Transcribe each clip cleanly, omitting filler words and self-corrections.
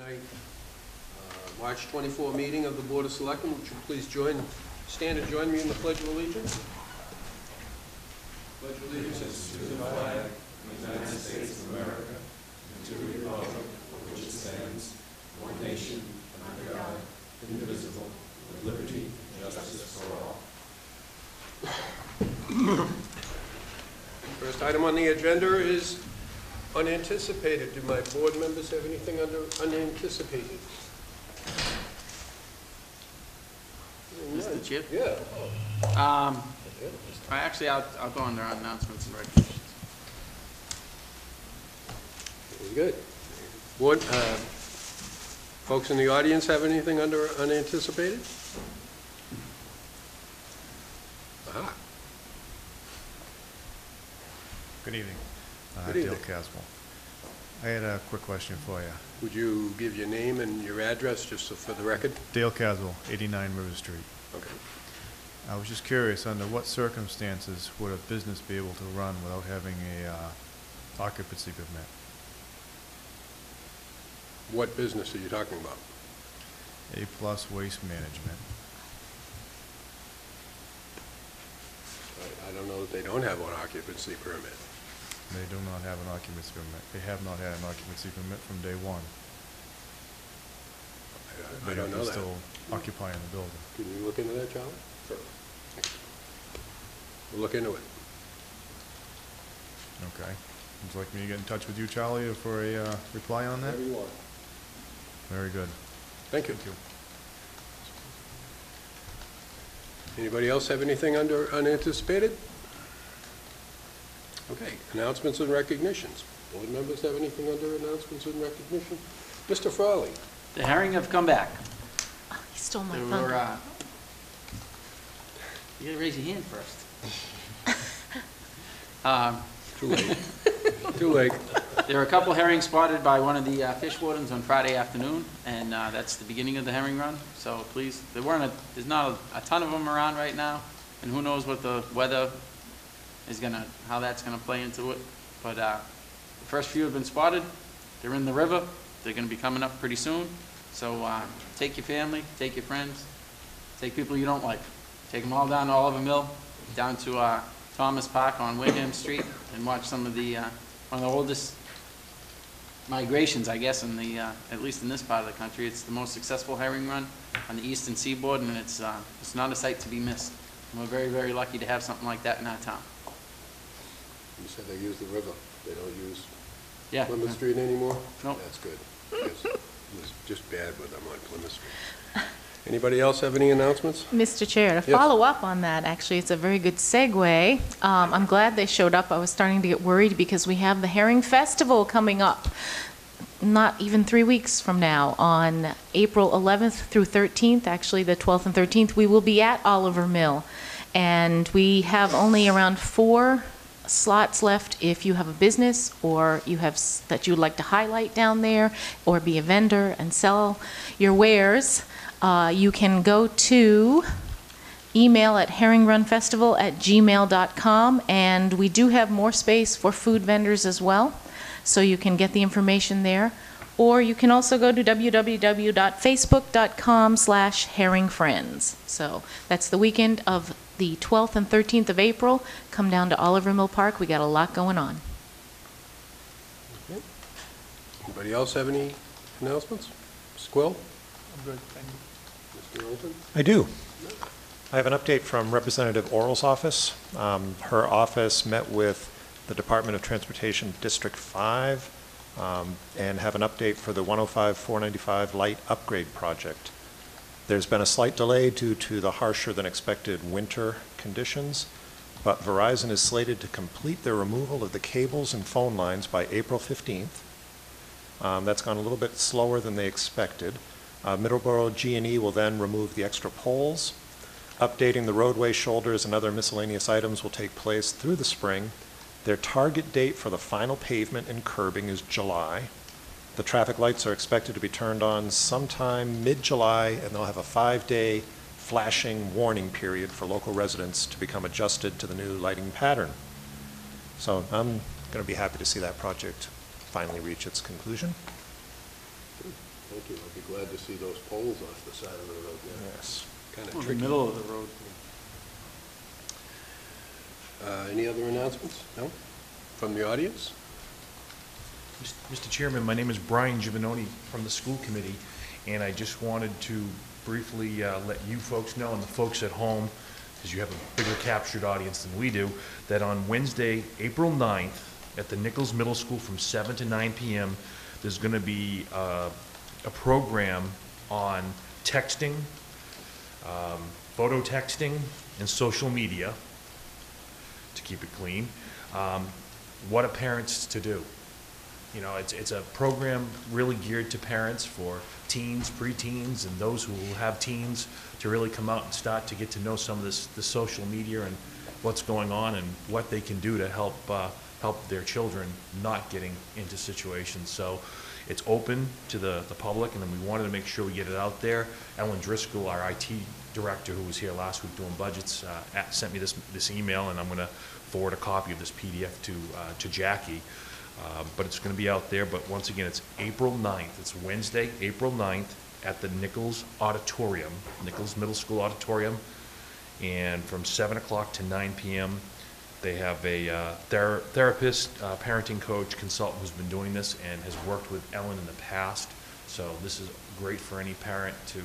night, March 24 meeting of the Board of Selectmen. Would you please stand and join me in the Pledge of Allegiance? Pledge of allegiance to the flag of the United States of America and to the republic for which it stands, one nation, under God, indivisible, with liberty and justice for all. First item on the agenda is unanticipated. Do my board members have anything under unanticipated? Mr. Chair? Yeah. Actually, I'll go under announcements and recognitions. Very good. Board, folks in the audience have anything under unanticipated? Aha. Good evening. Good evening. Dale Caswell. I had a quick question for you. Would you give your name and your address just so for the record? Dale Caswell, 89 River Street. Okay. I was just curious, under what circumstances would a business be able to run without having a occupancy permit? What business are you talking about? A Plus Waste Management. I don't know that they don't have an occupancy permit. They do not have an occupancy permit. They have not had an occupancy permit from day one. I don't know that. They're still occupying the building. Can you look into that, Charlie? Sure. We'll look into it. Okay. Would you like me to get in touch with you, Charlie, for a reply on that? Whatever you want. Very good. Thank you. Thank you. Anybody else have anything under unanticipated? Okay, announcements and recognitions. Board members have anything under announcements and recognition? Mr. Frawley. The herring have come back. Oh, he stole my They thunder. were, you gotta raise your hand first. Too late. Too late. There were a couple herring spotted by one of the fish wardens on Friday afternoon, and that's the beginning of the herring run. So please, there's not a ton of them around right now, and who knows what the weather is how that's gonna play into it. But the first few have been spotted. They're in the river. They're gonna be coming up pretty soon. So take your family, take your friends, take people you don't like. Take them all down to Oliver Mill, down to Thomas Park on Wareham Street, and watch some of the one of the oldest migrations, I guess, in the at least in this part of the country. It's the most successful herring run on the eastern seaboard, and it's not a sight to be missed. And we're very, very lucky to have something like that in our town. You said they use the river. They don't use Yeah. Plymouth Street anymore? Nope. That's good. Because it was just bad with them on Plymouth Street. Anybody else have any announcements? Mr. Chair, to Yes. follow up on that, actually, it's a very good segue. I'm glad they showed up. I was starting to get worried because we have the Herring Festival coming up, not even 3 weeks from now, on April 11th through 13th. Actually, the 12th and 13th, we will be at Oliver Mill. And we have only around 4 slots left if you have a business or you have that you would like to highlight down there or be a vendor and sell your wares. You can go to email at herringrunfestival@gmail.com, and we do have more space for food vendors as well, so you can get the information there. Or you can also go to www.facebook.com/herringfriends. So that's the weekend of the 12th and 13th of April. Come down to Oliver Mill Park. We got a lot going on. Okay. Anybody else have any announcements? Mr. Quill? I'm good, thank you. Mr. Olson? I do. I have an update from Representative Oral's office. Her office met with the Department of Transportation District 5 and have an update for the 105-495 light upgrade project. There's been a slight delay due to the harsher than expected winter conditions, but Verizon is slated to complete their removal of the cables and phone lines by April 15th. That's gone a little bit slower than they expected. Middleborough G&E will then remove the extra poles. Updating the roadway shoulders and other miscellaneous items will take place through the spring. Their target date for the final pavement and curbing is July. The traffic lights are expected to be turned on sometime mid-July, and they'll have a 5-day flashing warning period for local residents to become adjusted to the new lighting pattern. So I'm going to be happy to see that project finally reach its conclusion. Thank you. I'll be glad to see those poles off the side of the road there. Yes. Kind of In the tricky. middle of the road. Any other announcements? No? From the audience? Mr. Chairman, my name is Brian Giovanoni from the school committee, and I just wanted to briefly let you folks know, and the folks at home, because you have a bigger captured audience than we do, that on Wednesday, April 9th, at the Nichols Middle School from 7 to 9 p.m., there's going to be a program on texting, photo texting, and social media, to keep it clean. What are parents to do? You know, it's a program really geared to parents for teens, preteens, and those who will have teens to really come out and start to get to know some of the social media and what's going on and what they can do to help their children not getting into situations. So it's open to the public, and then we wanted to make sure we get it out there. Ellen Driscoll, our IT director, who was here last week doing budgets, sent me this email, and I'm going to forward a copy of this PDF to Jackie. But it's going to be out there. But once again, it's April 9th. It's Wednesday, April 9th at the Nichols Auditorium, Nichols Middle School Auditorium. And from 7 o'clock to 9 p.m., they have a therapist, parenting coach, consultant who's been doing this and has worked with Ellen in the past. So this is great for any parent to...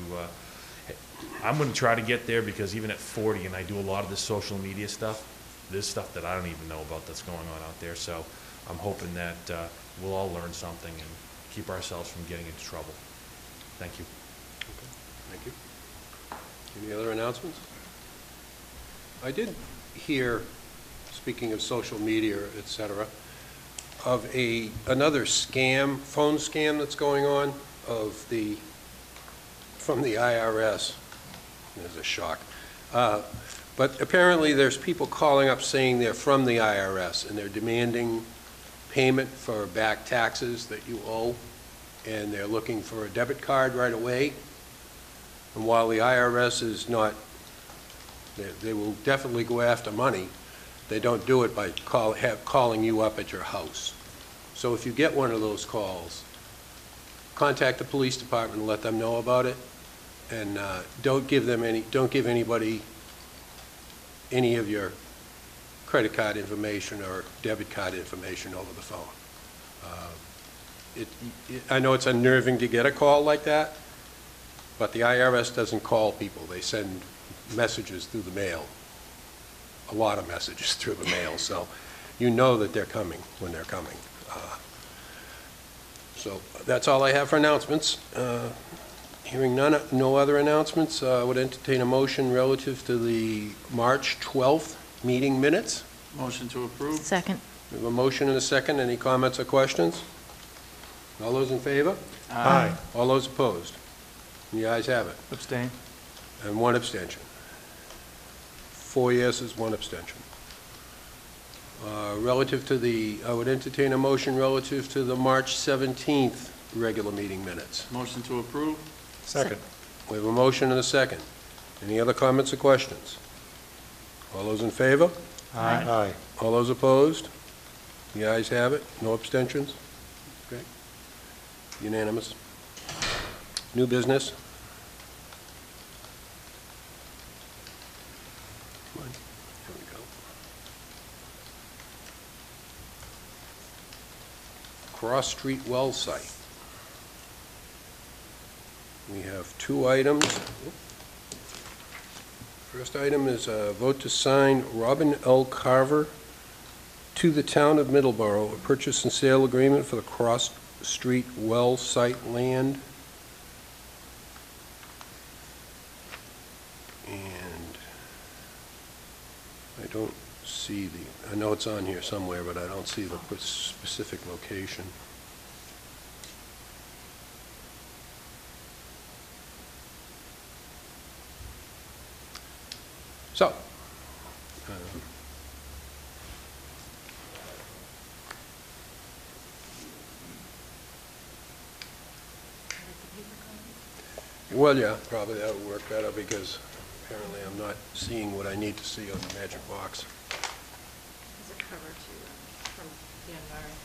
I'm going to try to get there because even at 40, and I do a lot of this social media stuff, there's stuff that I don't even know about that's going on out there. So I'm hoping that we'll all learn something and keep ourselves from getting into trouble. Thank you. Okay, thank you. Any other announcements? I did hear, speaking of social media, et cetera, of another scam, phone scam that's going on from the IRS. There's a shock. But apparently there's people calling up saying they're from the IRS and they're demanding payment for back taxes that you owe, and they're looking for a debit card right away. And while the IRS is not, they will definitely go after money, they don't do it by calling you up at your house. So if you get one of those calls, contact the police department and let them know about it, and don't give anybody any of your credit card information or debit card information over the phone. I know it's unnerving to get a call like that, but the IRS doesn't call people. They send messages through the mail, a lot of messages through the mail, so you know that they're coming when they're coming. So that's all I have for announcements. Hearing no other announcements, I would entertain a motion relative to the March 12th meeting minutes. Motion to approve. Second. We have a motion and a second. Any comments or questions? All those in favor? Aye. All those opposed? The ayes have it. Abstain. And one abstention. 4 yeses, one abstention. Relative to I would entertain a motion relative to the March 17th regular meeting minutes. Motion to approve. Second. We have a motion and a second. Any other comments or questions? All those in favor? Aye. All those opposed? The ayes have it. No abstentions? Okay. Unanimous. New business? Come on. Here we go. Cross Street Well Site. We have 2 items. First item is a vote to sign Robin L. Carver to the town of Middleborough, a purchase and sale agreement for the Cross Street Well Site land. And I don't see I know it's on here somewhere, but I don't see the specific location. So, well, yeah, probably that would work better because apparently I'm not seeing what I need to see on the magic box. There's a cover from the environment.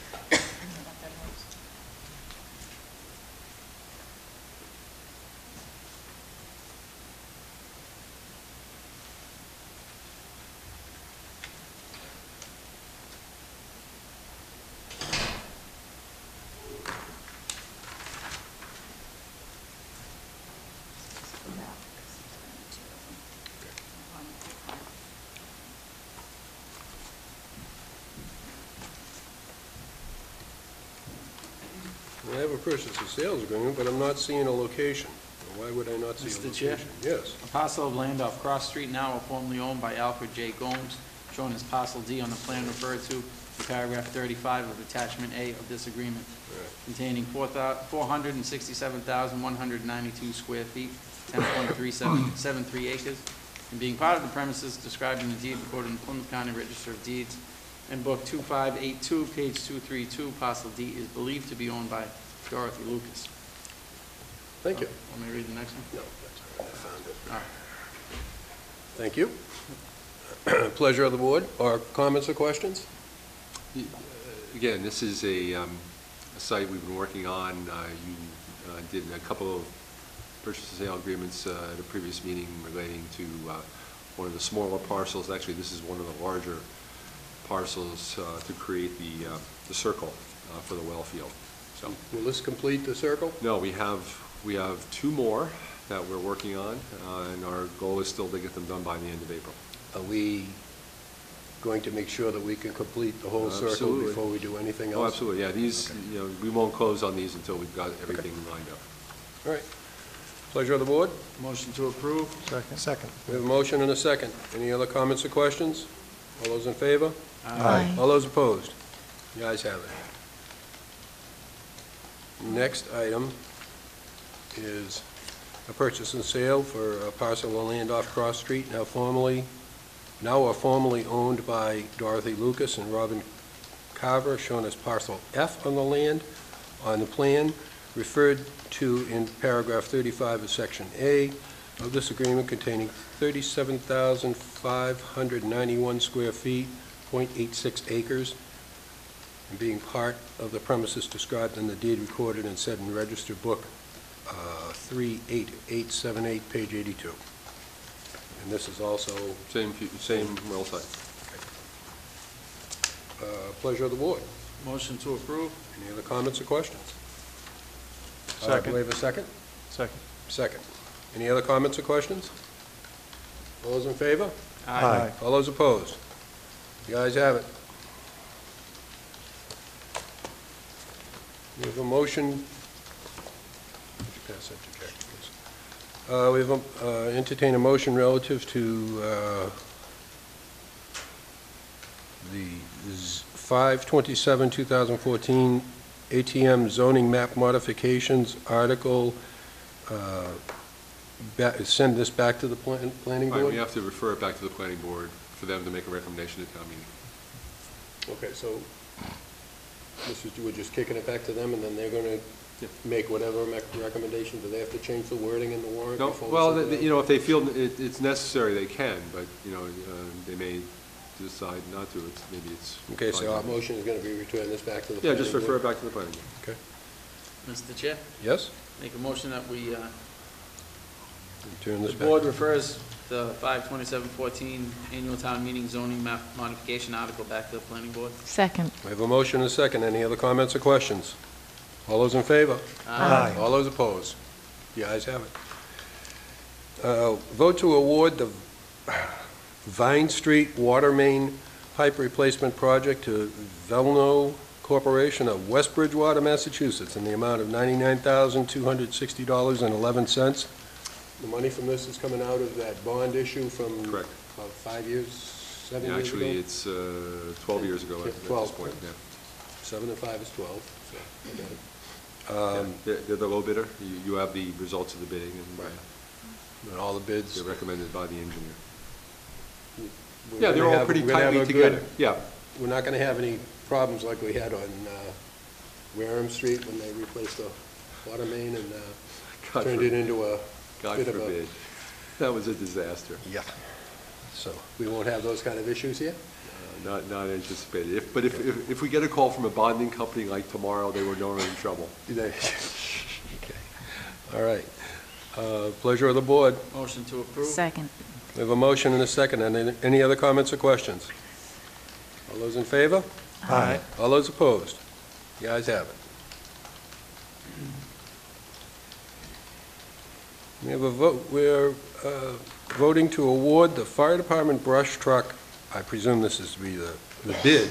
I have a purchase and sales agreement, but I'm not seeing a location. Why would I not see a Mr. location? Chair? Yes. A parcel of land off Cross Street, now formerly owned by Alfred J. Gomes, shown as parcel D on the plan referred to in paragraph 35 of attachment A of this agreement, containing 467,192 square feet, 10.373 acres, and being part of the premises described in the deed recorded in Plymouth County Register of Deeds and Book 2582, page 232, parcel D is believed to be owned by Dorothy Lucas. Thank you. Want me to read the next one? No, that's all right, I found it. All right. Thank you. Pleasure of the board, or comments or questions? Again, this is a site we've been working on. You did a couple of purchase and sale agreements at a previous meeting relating to one of the smaller parcels. Actually, this is one of the larger parcels to create the circle for the well field. So, Will this complete the circle? no, we have two more that we're working on, and our goal is still to get them done by the end of April. Are we going to make sure that we can complete the whole circle Absolutely. before we do anything else? Oh, absolutely, yeah, these, we won't close on these until we've got everything lined up. All right. Pleasure of the board. Motion to approve? Second. We have a motion and a second. Any other comments or questions? All those in favor? Aye. All those opposed? The ayes have it. Next item is a purchase and sale for a parcel of land off Cross Street, now formally owned by Dorothy Lucas and Robin Carver, shown as parcel F on the land, on the plan, referred to in paragraph 35 of section A of this agreement, containing 37,591 square feet, 0.86 acres, and being part of the premises described in the deed recorded and said in Register Book 38878, page 82. And this is also Same well site. pleasure of the board. Motion to approve? Any other comments or questions? Second. Do we have a second? Second. Second. Any other comments or questions? All those in favor? Aye. All those opposed? The ayes have it. We have a motion. Would you pass that to Jack, please? We have entertained a motion relative to the 5/27/2014 ATM zoning map modifications article. Send this back to the planning Right, board? we have to refer it back to the planning board for them to make a recommendation at town meeting. Okay, so we're just kicking it back to them, and then they're going to make whatever recommendation? Do they have to change the wording in the warrant? No, before we well, send it out? if they feel it's necessary, they can, but, they may decide not to. Maybe it's. Okay, fine. so our motion is going to be return this back to the Yeah, planning just refer it board? back to the planning board. Okay. Mr. Chair, Yes? make a motion that we, Return the this back. board refers the 5/27/14 annual town meeting zoning map modification article back to the planning board. Second. We have a motion and a second. Any other comments or questions? All those in favor? Aye. All those opposed? The ayes have it. Vote to award the Vine Street Water Main Pipe Replacement Project to Velno Corporation of West Bridgewater, Massachusetts, in the amount of $99,260.11. The money from this is coming out of that bond issue from Correct. about 5 years, 7 Yeah, years ago? actually, it's 12 years ago at this 12. point, yeah. 7 and 5 is 12, so I got it. They're the low bidder. You have the results of the bidding, and Right. And all the bids. they're recommended by the engineer. we're Yeah, they're gonna all have- pretty we're gonna have tightly a good- together. Yeah, We're not going to have any problems like we had on Wareham Street when they replaced the water main and God turned it into a God bit of a... forbid. That was a disaster. Yeah. So we won't have those kind of issues here? Not anticipated. But if we get a call from a bonding company like tomorrow, they were no in trouble. Okay. All right. Pleasure of the board. Motion to approve? Second. We have a motion and a second. Any other comments or questions? All those in favor? Aye. All those opposed? The ayes have it. We have a vote, we're voting to award the fire department brush truck, I presume this is to be the bid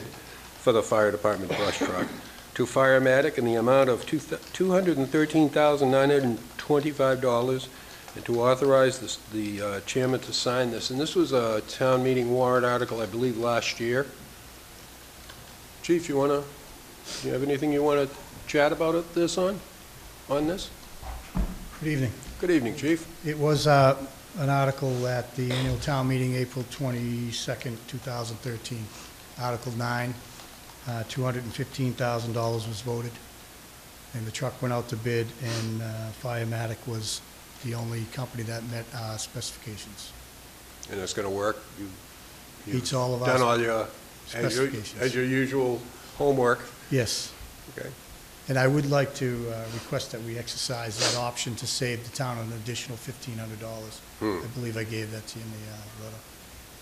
for the fire department brush truck, to Firematic in the amount of $213,925, and to authorize the chairman to sign this. And this was a town meeting warrant article, I believe, last year. Chief, do you have anything you want to chat about this on this? Good evening. Good evening, Chief. It was an article at the annual town meeting, April 22nd, 2013. Article 9, $215,000 was voted, and the truck went out to bid, and Firematic was the only company that met our specifications. And it's going to work? You've Beats all of our done all your, specifications. as your usual homework? Yes. Okay. And I would like to request that we exercise that option to save the town an additional $1,500. I believe I gave that to you in the letter.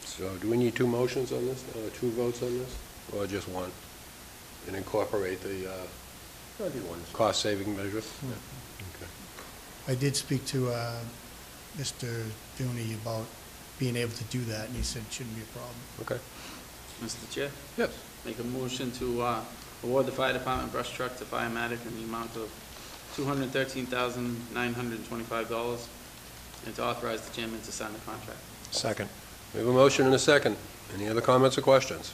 So do we need two motions on this, two votes on this, or just one? And incorporate the cost-saving measure? Okay. I did speak to Mr. Dooney about being able to do that, and he said it shouldn't be a problem. Okay. Mr. Chair, Yes. make a motion to award the fire department brush truck to Firematic in the amount of $213,925, and to authorize the chairman to sign the contract. Second. We have a motion and a second. Any other comments or questions?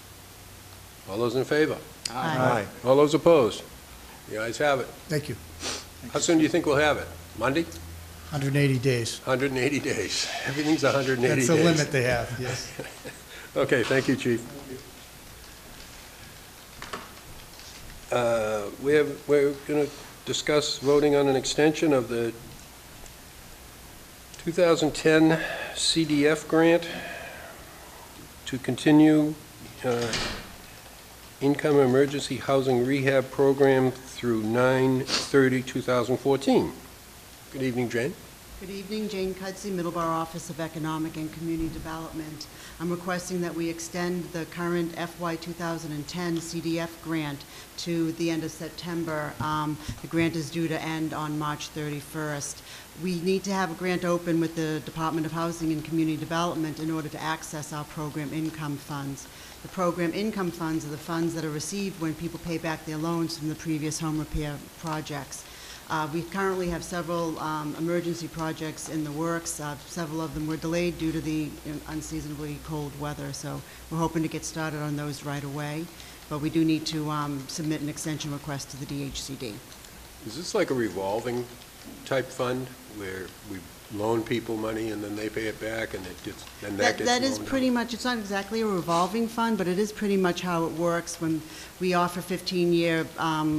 All those in favor? Aye. All those opposed? The ayes have it. Thank you. How soon do you think we'll have it? Monday? 180 days. 180 days. Everything's 180 days. That's the limit they have, yes. Okay, thank you, Chief. We're going to discuss voting on an extension of the 2010 CDF grant to continue Income Emergency Housing Rehab Program through 9/30/2014. Good evening, Jane. Good evening, Jane Cudsey, Middleborough Office of Economic and Community Development. I'm requesting that we extend the current FY 2010 CDF grant to the end of September. The grant is due to end on March 31st. We need to have a grant open with the Department of Housing and Community Development in order to access our program income funds. The program income funds are the funds that are received when people pay back their loans from the previous home repair projects. We currently have several emergency projects in the works. Several of them were delayed due to the unseasonably cold weather, so we're hoping to get started on those right away. But we do need to submit an extension request to the DHCD. Is this like a revolving type fund where we loan people money and then they pay it back and it gets, then that gets That is loaned pretty out? much, it's not exactly a revolving fund, but it is pretty much how it works when we offer 15-year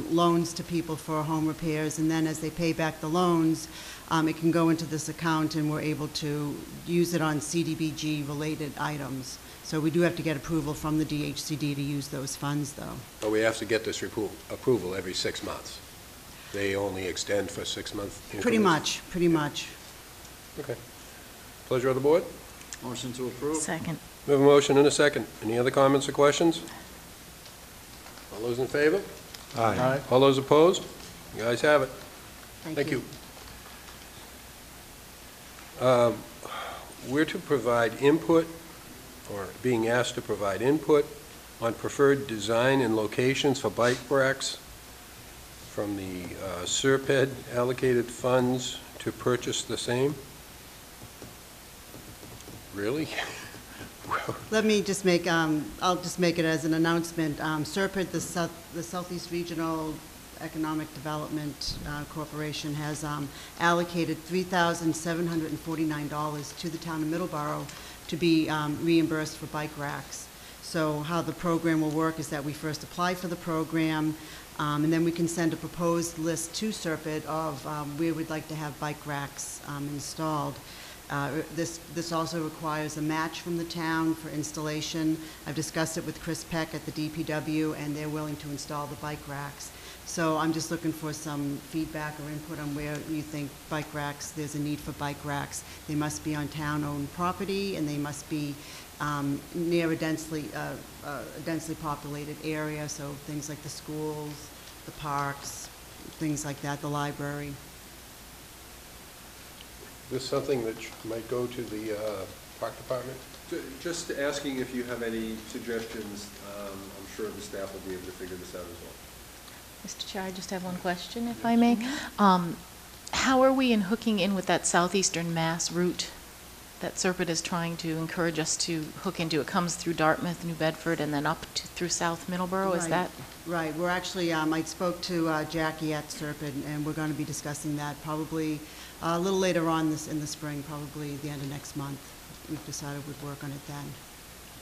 loans to people for home repairs, and then as they pay back the loans, it can go into this account and we're able to use it on CDBG-related items. So we do have to get approval from the DHCD to use those funds, though. But we have to get this approval every 6 months. They only extend for 6 months increments? Pretty much. Okay. Pleasure of the board? Motion to approve. Second. We have a motion and a second. Any other comments or questions? All those in favor? Aye. All those opposed? You ayes have it. Thank you. We're to provide input, or being asked to provide input on preferred design and locations for bike racks from the SERPED allocated funds to purchase the same. Really? Let me just make, I'll just make it as an announcement. SERPED, the Southeast Regional Economic Development Corporation, has allocated $3,749 to the town of Middleborough to be reimbursed for bike racks. So how the program will work is that we first apply for the program, and then we can send a proposed list to SERPED of where we'd like to have bike racks installed. This also requires a match from the town for installation. I've discussed it with Chris Peck at the DPW, and they're willing to install the bike racks. So I'm just looking for some feedback or input on where you think bike racks, there's a need for bike racks. They must be on town-owned property, and they must be near a densely populated area, so things like the schools, the parks, things like that, the library. This is something that might go to the park department? Just asking if you have any suggestions. I'm sure the staff will be able to figure this out as well. Mr. Chair, I just have one question, if I may. How are we in hooking in with that southeastern Mass route that Serpent is trying to encourage us to hook into? It comes through Dartmouth, New Bedford, and then up through South Middleborough, is Right. that? Right, we're actually, I spoke to Jackie at Serpent, and we're going to be discussing that probably a little later on in the spring, probably the end of next month. We've decided we'd work on it then.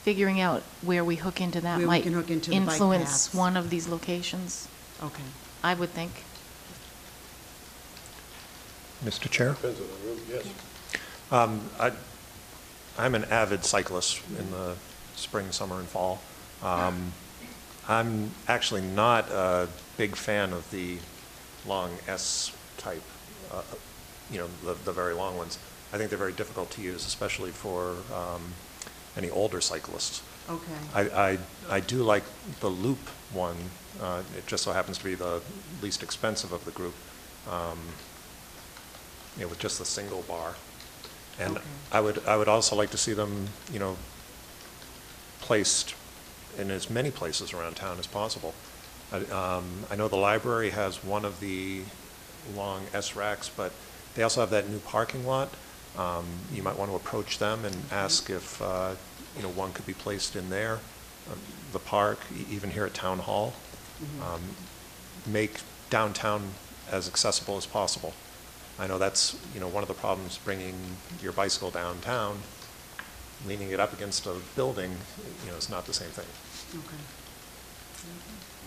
Figuring out where we hook into that Where we might can hook into the bike influence paths. one of these locations, Okay. I would think. Mr. Chair? Depends on the route, yes. I'm an avid cyclist in the spring, summer, and fall. I'm actually not a big fan of the long S-type, the very long ones. I think they're very difficult to use, especially for any older cyclists. Okay. I do like the loop one. It just so happens to be the least expensive of the group, with just the single bar. And Okay. I would also like to see them, placed in as many places around town as possible. I know the library has one of the long S-racks, but they also have that new parking lot. You might want to approach them and ask if, one could be placed in there, the park, even here at Town Hall. Make downtown as accessible as possible. I know that's, one of the problems bringing your bicycle downtown, leaning it up against a building, it's not the same thing. Okay.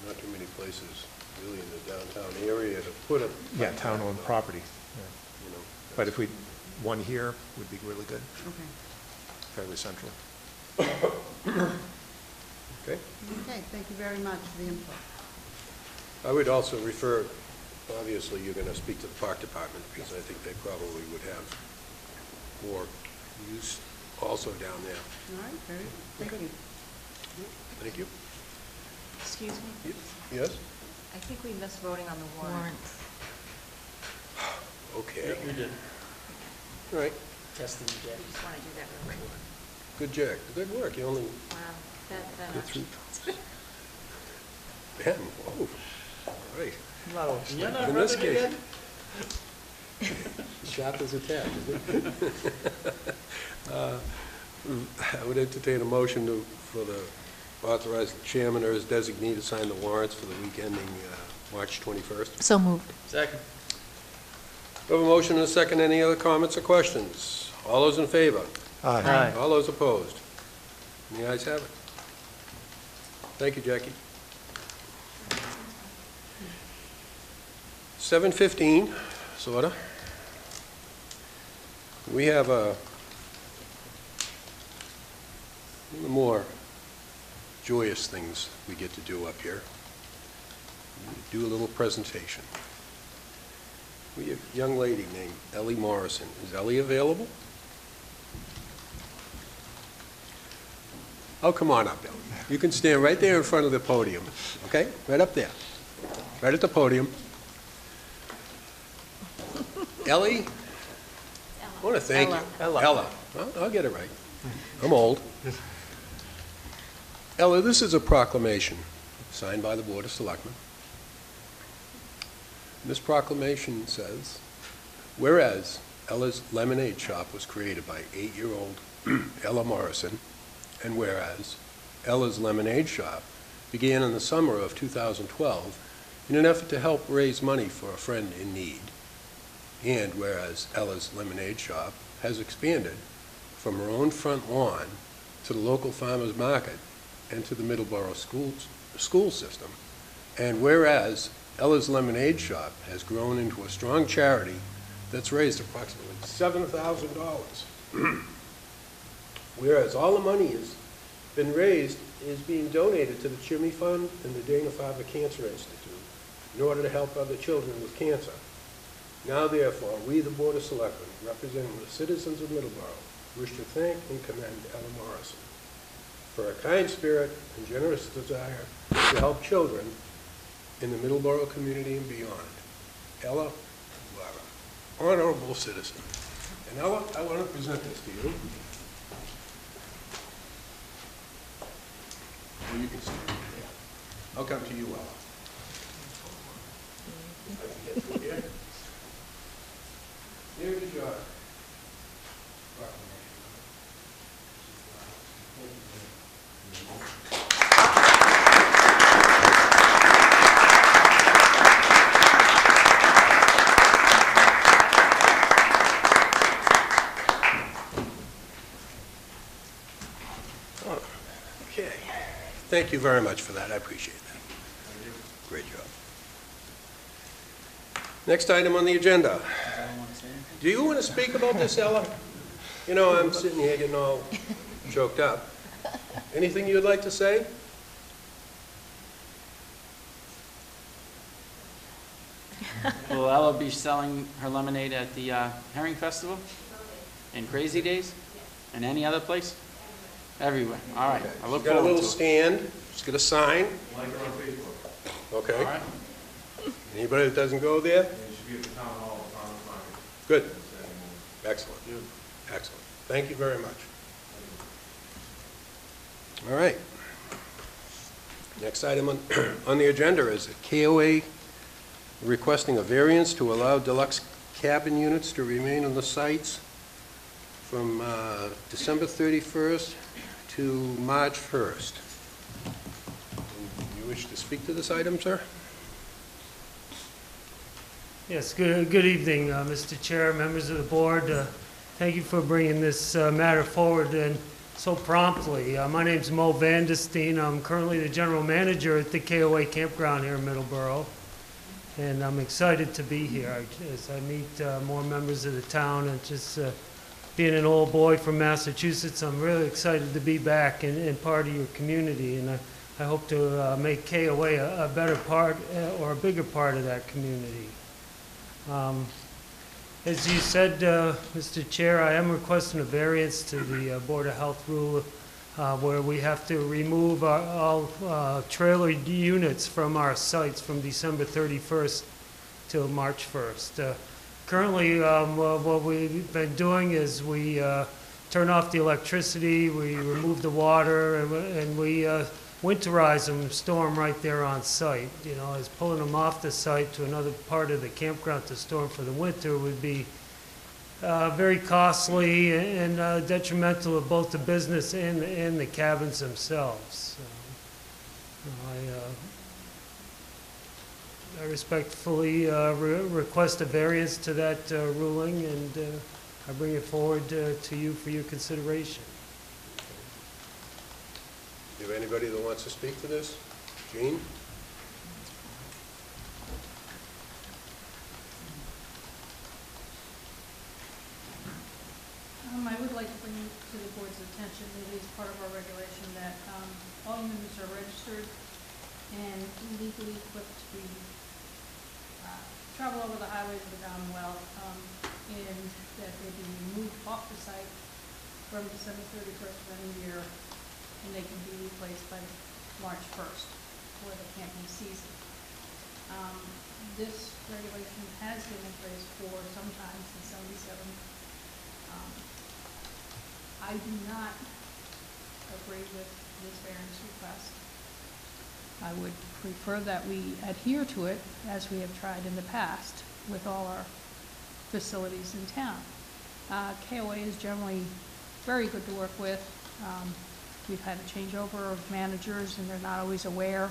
Not too many places really in the downtown area to put a. Yeah, town-owned property. Yeah. You know, But if one here would be really good, Okay. fairly central. Okay. Okay, thank you very much for the input. I would also refer, obviously, you're going to speak to the park department, because I think they probably would have more use also down there. All right, very good. Thank you. Thank you. Excuse me? Yes? I think we missed voting on the warrant. Okay. You did. All right. Testing the I just want to do that real quick. Good, Jack. Good work. You only Wow, that get through. Ben, whoa. All right. You're not In this running case. again? Sharp as a tack, isn't it? I would entertain a motion for the authorize the chairman or his designee to sign the warrants for the week ending March 21st. So moved. Second. We have a motion and a second. Any other comments or questions? All those in favor? Aye. All those opposed? And the ayes have it. Thank you, Jackie. 7:15, sorta. We have a little more joyous things we get to do up here. Do a little presentation. We have a young lady named Ellie Morrison. Is Ellie available? Oh, come on up, Ellie. You can stand right there in front of the podium, okay? Right up there. Right at the podium. Ellie? I want to thank you. Ella. Well, I'll get it right. I'm old. Ella, this is a proclamation signed by the Board of Selectmen. This proclamation says, whereas Ella's Lemonade Shop was created by 8-year-old Ella Morrison, and whereas Ella's Lemonade Shop began in the summer of 2012 in an effort to help raise money for a friend in need, and whereas Ella's Lemonade Shop has expanded from her own front lawn to the local farmers market and to the Middleborough school system, and whereas Ella's Lemonade Shop has grown into a strong charity that's raised approximately $7,000. Whereas all the money has been raised is being donated to the Chimney Fund and the Dana-Farber Cancer Institute in order to help other children with cancer. Now therefore, we, the Board of Selectmen, representing the citizens of Middleborough, wish to thank and commend Ella Morrison for her kind spirit and generous desire to help children in the Middleborough community and beyond. Ella, you are an honorable citizen. And Ella, I want to present this to you. Well, you can stand there. I'll come to you, Ella. Thank you very much for that. I appreciate that. Great job. Next item on the agenda. Do you want to speak about this, Ella? You know, I'm sitting here getting all choked up. Anything you'd like to say? Will Ella be selling her lemonade at the Herring Festival? And Crazy Days? And any other place? Everywhere. All right. I look She's got a forward little to it. stand. She's got a sign. Like her on Facebook. All Okay. right. Anybody that doesn't go there? And you should be at the town hall, farmer's market. Good. Excellent. Excellent. Thank you very much. All right. Next item on the agenda is a KOA requesting a variance to allow deluxe cabin units to remain on the sites from December 31st to March 1st. You wish to speak to this item, sir? Yes, good evening, Mr. Chair, members of the board. Thank you for bringing this matter forward and so promptly. My name's Mo Vandestein. I'm currently the general manager at the KOA campground here in Middleborough, and I'm excited to be here as I meet more members of the town. And just being an old boy from Massachusetts, I'm really excited to be back and part of your community, and I hope to make KOA a better part or a bigger part of that community. As you said, Mr. Chair, I am requesting a variance to the Board of Health rule where we have to remove all trailer units from our sites from December 31st till March 1st. Currently, what we've been doing is we turn off the electricity, we remove the water, and we winterize them, store them right there on site. You know, as pulling them off the site to another part of the campground to store them for the winter would be very costly and detrimental to both the business and the cabins themselves. I respectfully request a variance to that ruling, and I bring it forward to you for your consideration. Do you have anybody that wants to speak to this? Jean? I would like to bring to the board's attention, it is part of our regulation that all units are registered and legally equipped to travel over the highways of the Commonwealth, and that they be removed off the site from December 31st of any year, and they can be replaced by March 1st for the camping season. This regulation has been in place for some time, since '77. I do not agree with this variance request. I would prefer that we adhere to it as we have tried in the past with all our facilities in town. KOA is generally very good to work with. We've had a changeover of managers, and they're not always aware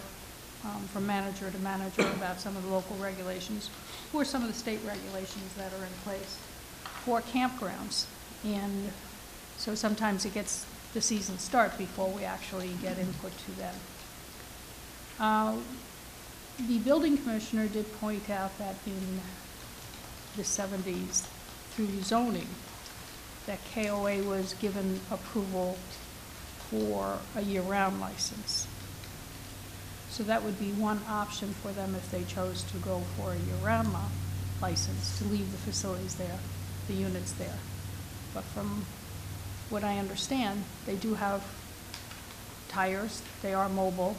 from manager to manager about some of the local regulations or some of the state regulations that are in place for campgrounds. And so sometimes it gets the season start before we actually get input to them. The building commissioner did point out that in the 70s, through zoning, that KOA was given approval for a year-round license. So that would be one option for them if they chose to go for a year-round license, to leave the facilities there, the units there. But from what I understand, they do have tires, they are mobile,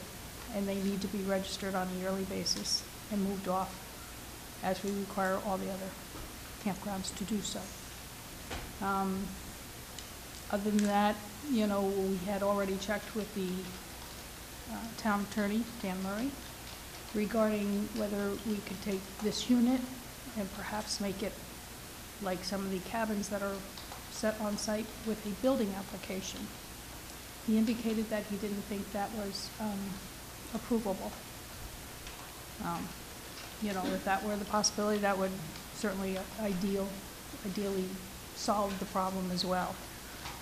and they need to be registered on a yearly basis and moved off as we require all the other campgrounds to do so. Other than that, you know, we had already checked with the town attorney, Dan Murray, regarding whether we could take this unit and perhaps make it like some of the cabins that are set on site with a building application. He indicated that he didn't think that was approvable. You know, if that were the possibility, that would certainly ideally solve the problem as well.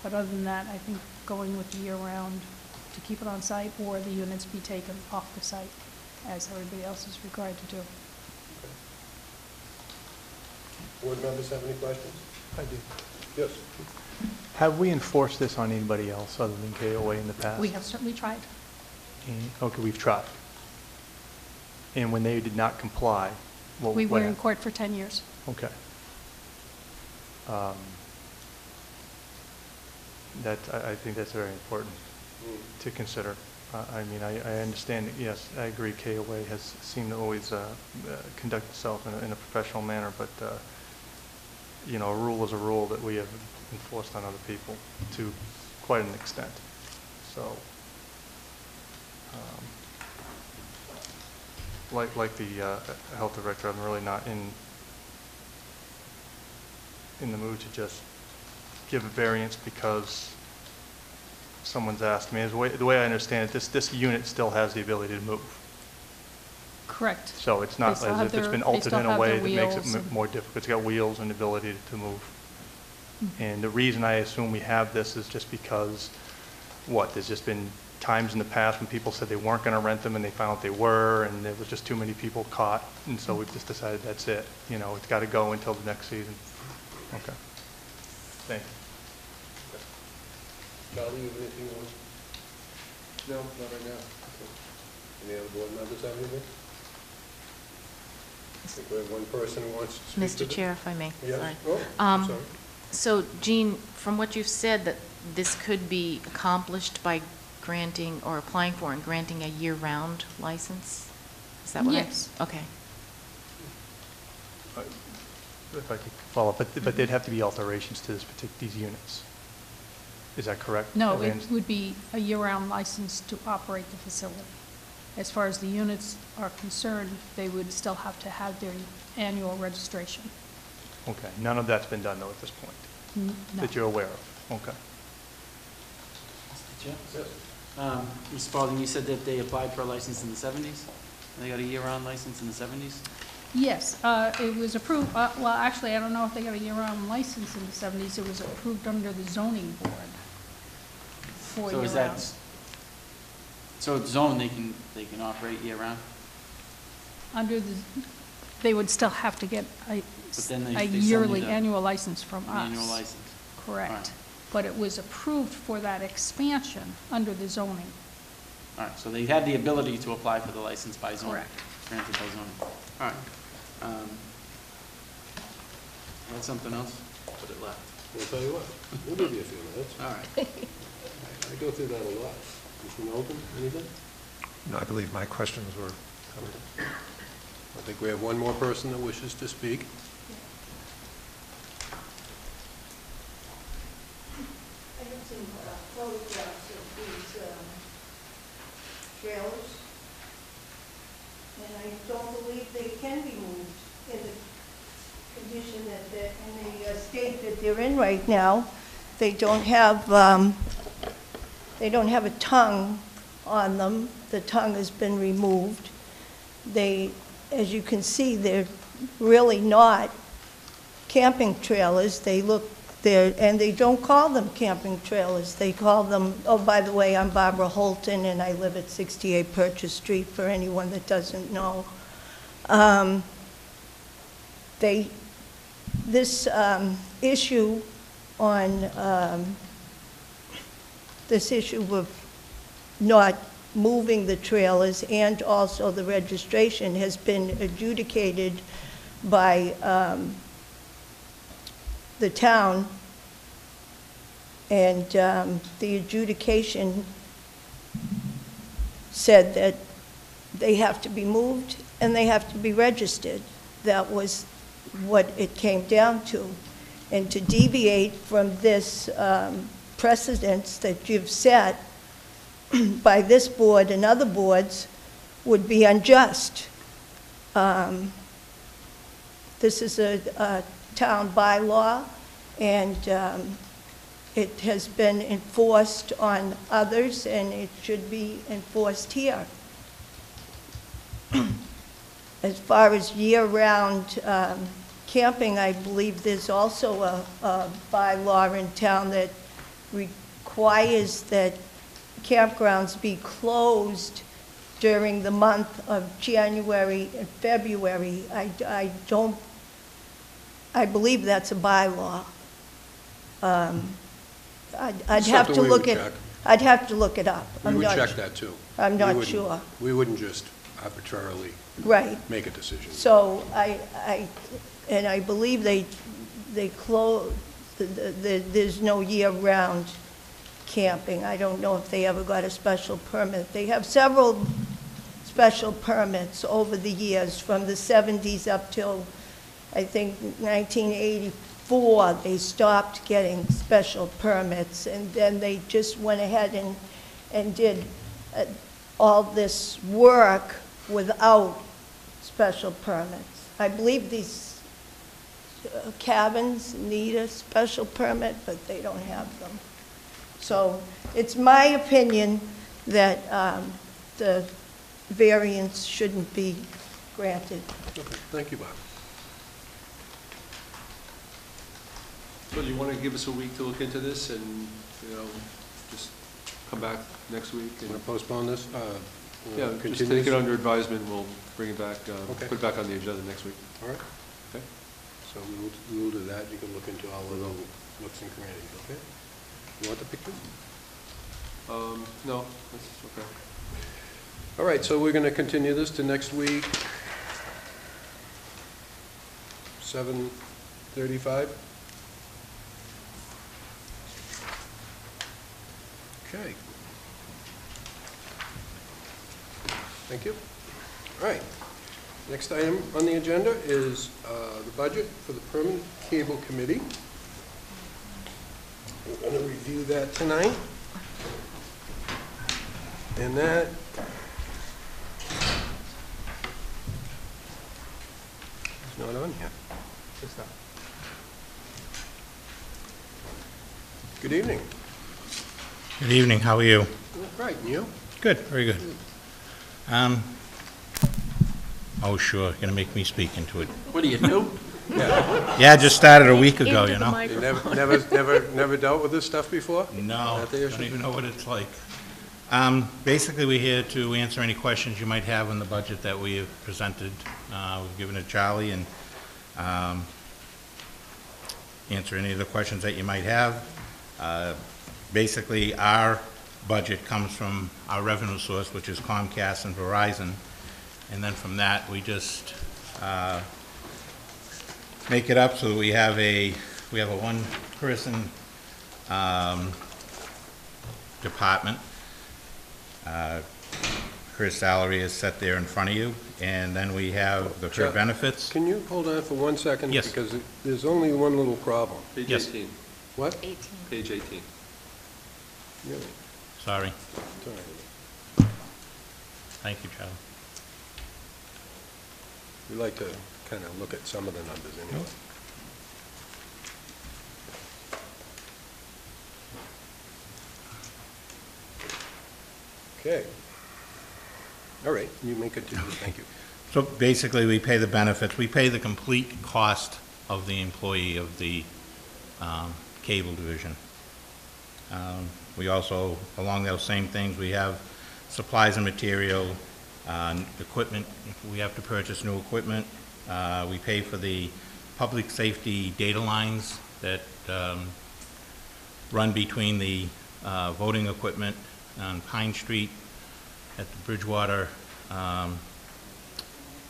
But other than that, I think going with the year-round to keep it on site, or the units be taken off the site, as everybody else is required to do. Board members have any questions? I do. Yes. Have we enforced this on anybody else other than KOA in the past? We have certainly tried. Okay, we've tried. And when they did not comply, what We were in happened? court for 10 years. Okay. I think that's very important to consider. I mean, I understand, that, yes, I agree, KOA has seemed to always conduct itself in a professional manner, but, you know, a rule is a rule that we have enforced on other people to quite an extent. So, like the health director, I'm really not in the mood to just give a variance because someone's asked me. The way I understand it, this unit still has the ability to move. Correct. So it's not They still as have if it's their- been they altered still in a have way their that makes wheels it and- more difficult. It's got wheels and the ability to move. And the reason I assume we have this is just because, there's just been times in the past when people said they weren't going to rent them and they found out they were, and there was just too many people caught, and so we've just decided that's it. You know, it's got to go until the next season. Okay. Thank you. Charlie, you have anything you want? No, not right now. Any other board members have anything? I think we have one person who wants to speak to Mr. this. Chair, if I may. Yes. Sorry. Oh, I'm sorry. So, Jean, from what you've said, that this could be accomplished by granting or applying for and granting a year-round license? Is that what Yes. Okay. If I could follow up, but there'd have to be alterations to these units. Is that correct? No, As I it would be a year-round license to operate the facility. As far as the units are concerned, they would still have to have their annual registration. Okay, none of that's been done though at this point, No. that you're aware of? Okay. Mr. Chair? Yes. Mr. Spalding, you said that they applied for a license in the 70s? They got a year-round license in the 70s? Yes, it was approved, well, actually, I don't know if they got a year-round license in the 70s. It was approved under the zoning board for So is year-round. that, so it's zone, they can operate year-round? Under the, they would still have to get a then they a still yearly need annual license from An us. annual license? Correct. All right. But it was approved for that expansion under the zoning. All right, so they had the ability to apply for the license by zoning? Correct. Granted by zoning. All right. Had something else? Put it left. I'll tell you what, we'll give you a few minutes. All right. I go through that a lot. Mr. Knowlton, anything? No, I believe my questions were covered. I think we have one more person that wishes to speak. I have some photographs of these trailers, and I don't believe they can be moved in the condition that they're, in the state that they're in right now. They don't have a tongue on them. The tongue has been removed. They, as you can see, they're really not camping trailers. They look, and they don't call them camping trailers. They call them, oh, by the way, I'm Barbara Holton, and I live at 68 Purchase Street, for anyone that doesn't know. This issue on, this issue of not moving the trailers and also the registration has been adjudicated by the town, and the adjudication said that they have to be moved and they have to be registered. That was what it came down to. And to deviate from this precedence that you've set by this board and other boards would be unjust. This is a town bylaw, and it has been enforced on others, and it should be enforced here. As far as year-round camping, I believe there's also a bylaw in town that requires that campgrounds be closed during the month of January and February. I believe that's a bylaw. I'd have to Something we look would at, check. I'd have to look it up. We I'm would not check su- that too. I'm We not wouldn't- sure. We wouldn't just arbitrarily Right. make a decision. So I believe they close, there's no year-round camping. I don't know if they ever got a special permit. They have several special permits over the years, from the 70s up till, I think, 1984, they stopped getting special permits, and then they just went ahead and did all this work without special permits. I believe these cabins need a special permit, but they don't have them. So it's my opinion that the variance shouldn't be granted. Okay, thank you, Bob. So do you want to give us a week to look into this and, just come back next week? Want to postpone this? Yeah, just Continue take it this? under advisement, we'll bring it back, Okay. put it back on the agenda next week. All right. Okay. So we'll do that. You can look into all of the looks and crannies, okay? You want the pictures? No, that's okay. All right, so we're going to continue this to next week, 7:35. Okay. Thank you. All right. Next item on the agenda is the budget for the Permanent Cable Committee. We're going to review that tonight. And that is not on here. Good evening. Good evening, how are you? Right, and you? Good, very good. Oh, sure, gonna make me speak into it. What are you, new? Yeah, I just started a week ago, you know? You never dealt with this stuff before? No, Not the issue? don't even know what it's like. Basically, we're here to answer any questions you might have on the budget that we have presented. We've given it to Charlie, and answer any of the questions that you might have. Basically, our budget comes from our revenue source, which is Comcast and Verizon, and then from that, we just make it up so that we have a one-person department. Her salary is set there in front of you, and then we have her benefits. Can you hold on for 1 second? Yes. Because there's only one little problem. Page Yes. 18. What? 18. Page 18. Really? Sorry. It's all right. Thank you, Charlie. We like to kind of look at some of the numbers anyway. Okay. All right, you may continue. Thank you. So basically, we pay the benefits. We pay the complete cost of the employee of the cable division. We also, along those same things, we have supplies and material, equipment. If we have to purchase new equipment, we pay for the public safety data lines that run between the voting equipment on Pine Street at the Bridgewater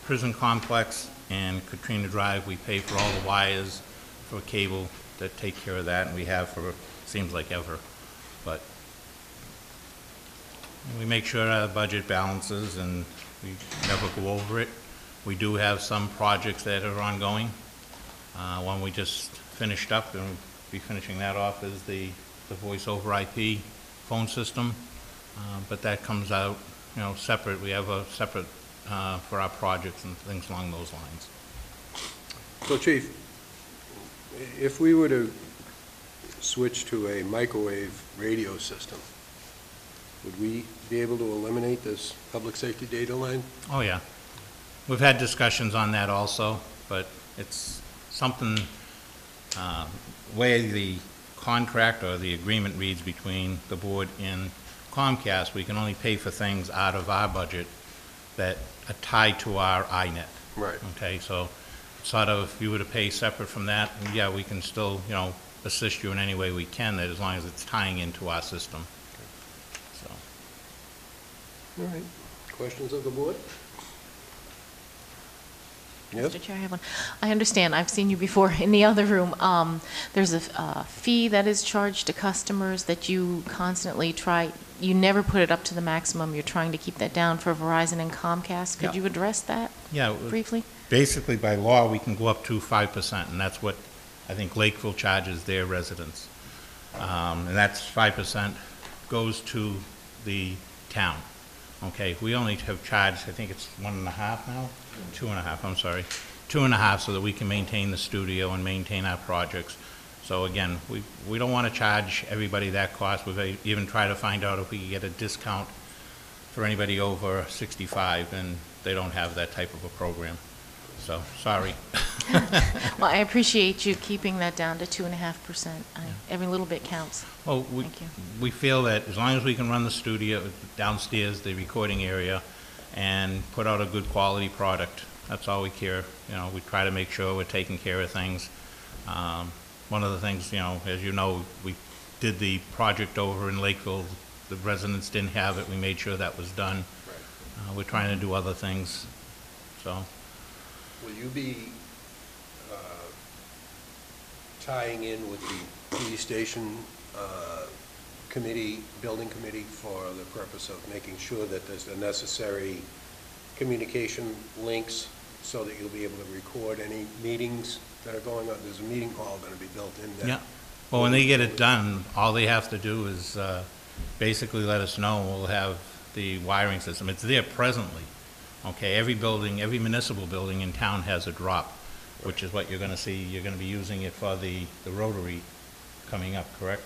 prison complex and Katrina Drive. We pay for all the wires for cable that take care of that, and we have for, seems like ever. But we make sure our budget balances and we never go over it. We do have some projects that are ongoing. One we just finished up, and we'll be finishing that off, is the voice over IP phone system. But that comes out, separate. We have a separate for our projects and things along those lines. So, Chief, if we were to switch to a microwave radio system, would we be able to eliminate this public safety data line? Oh, yeah. We've had discussions on that also, but it's something, way the contract or the agreement reads between the board and Comcast, we can only pay for things out of our budget that are tied to our INET. Right. Okay, so sort of, if you were to pay separate from that, yeah, we can still, you know, assist you in any way we can, that as long as it's tying into our system. So. All right. Questions of the board? Yes? Mr. Chair, I have one. I understand, I've seen you before in the other room. There's a fee that is charged to customers that you constantly try, you never put it up to the maximum. You're trying to keep that down for Verizon and Comcast. Could Yeah. you address that Yeah. briefly? Basically, by law, we can go up to 5%, and that's what I think Lakeville charges their residents. And that's 5% goes to the town. Okay, we only have charged, I think it's 1.5 now? 2.5, I'm sorry. 2.5 so that we can maintain the studio and maintain our projects. So again, we don't want to charge everybody that cost. We've even tried to find out if we could get a discount for anybody over 65, and they don't have that type of a program. So, sorry. Well, I appreciate you keeping that down to 2.5%. Every little bit counts. Well, Thank you. we feel that as long as we can run the studio downstairs, the recording area, and put out a good quality product, that's all we care. You know, we try to make sure we're taking care of things. One of the things, you know, as you know, we did the project over in Lakeville. The residents didn't have it. We made sure that was done. We're trying to do other things, so. Will you be tying in with the police station committee, building committee, for the purpose of making sure that there's the necessary communication links so that you'll be able to record any meetings that are going on? There's a meeting hall going to be built in there. Yeah. Well, when they get it done, all they have to do is basically let us know. We'll have the wiring system. It's there presently. Okay, every building, every municipal building in town has a drop, which is what you're going to see. You're going to be using it for the rotary coming up, correct?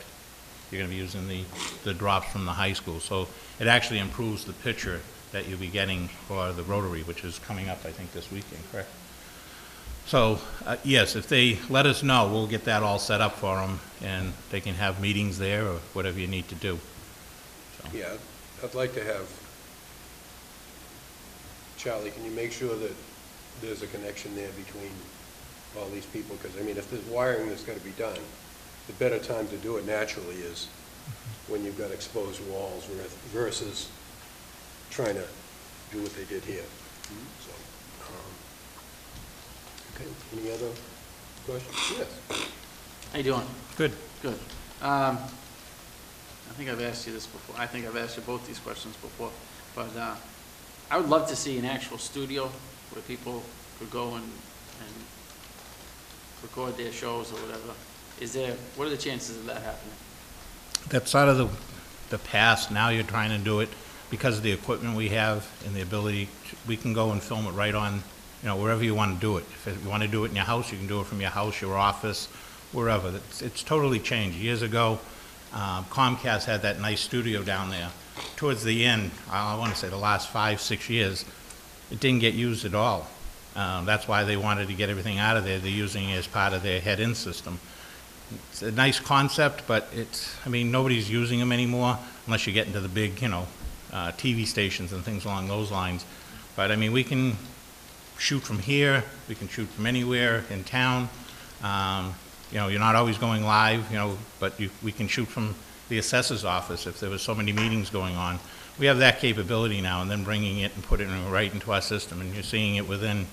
You're going to be using the drops from the high school. So it actually improves the picture that you'll be getting for the rotary, which is coming up, I think, this weekend, correct? So, yes, if they let us know, we'll get that all set up for them, and they can have meetings there or whatever you need to do. So. Yeah, I'd like to have, Charlie, can you make sure that there's a connection there between all these people? Because, I mean, if there's wiring that's got to be done, the better time to do it naturally is when you've got exposed walls versus trying to do what they did here. So, okay, any other questions? Yes. How you doing? Good. Good. I think I've asked you this before. I think I've asked you both these questions before, but I would love to see an actual studio where people could go and record their shows or whatever. What are the chances of that happening? That's out of the past. Now you're trying to do it because of the equipment we have and the ability, we can go and film it right on, you know, wherever you want to do it. If you want to do it in your house, you can do it from your house, your office, wherever. It's totally changed. Years ago, Comcast had that nice studio down there. Towards the end, I want to say the last 5-6 years, it didn't get used at all. That's why they wanted to get everything out of there. They're using it as part of their head-in system. It's a nice concept, but I mean, nobody's using them anymore unless you get into the big, you know, TV stations and things along those lines. But I mean, we can shoot from here, we can shoot from anywhere in town. You know, you're not always going live, you know, but we can shoot from the assessor's office if there was so many meetings going on. We have that capability now, and then bringing it and putting it right into our system, and you're seeing it within,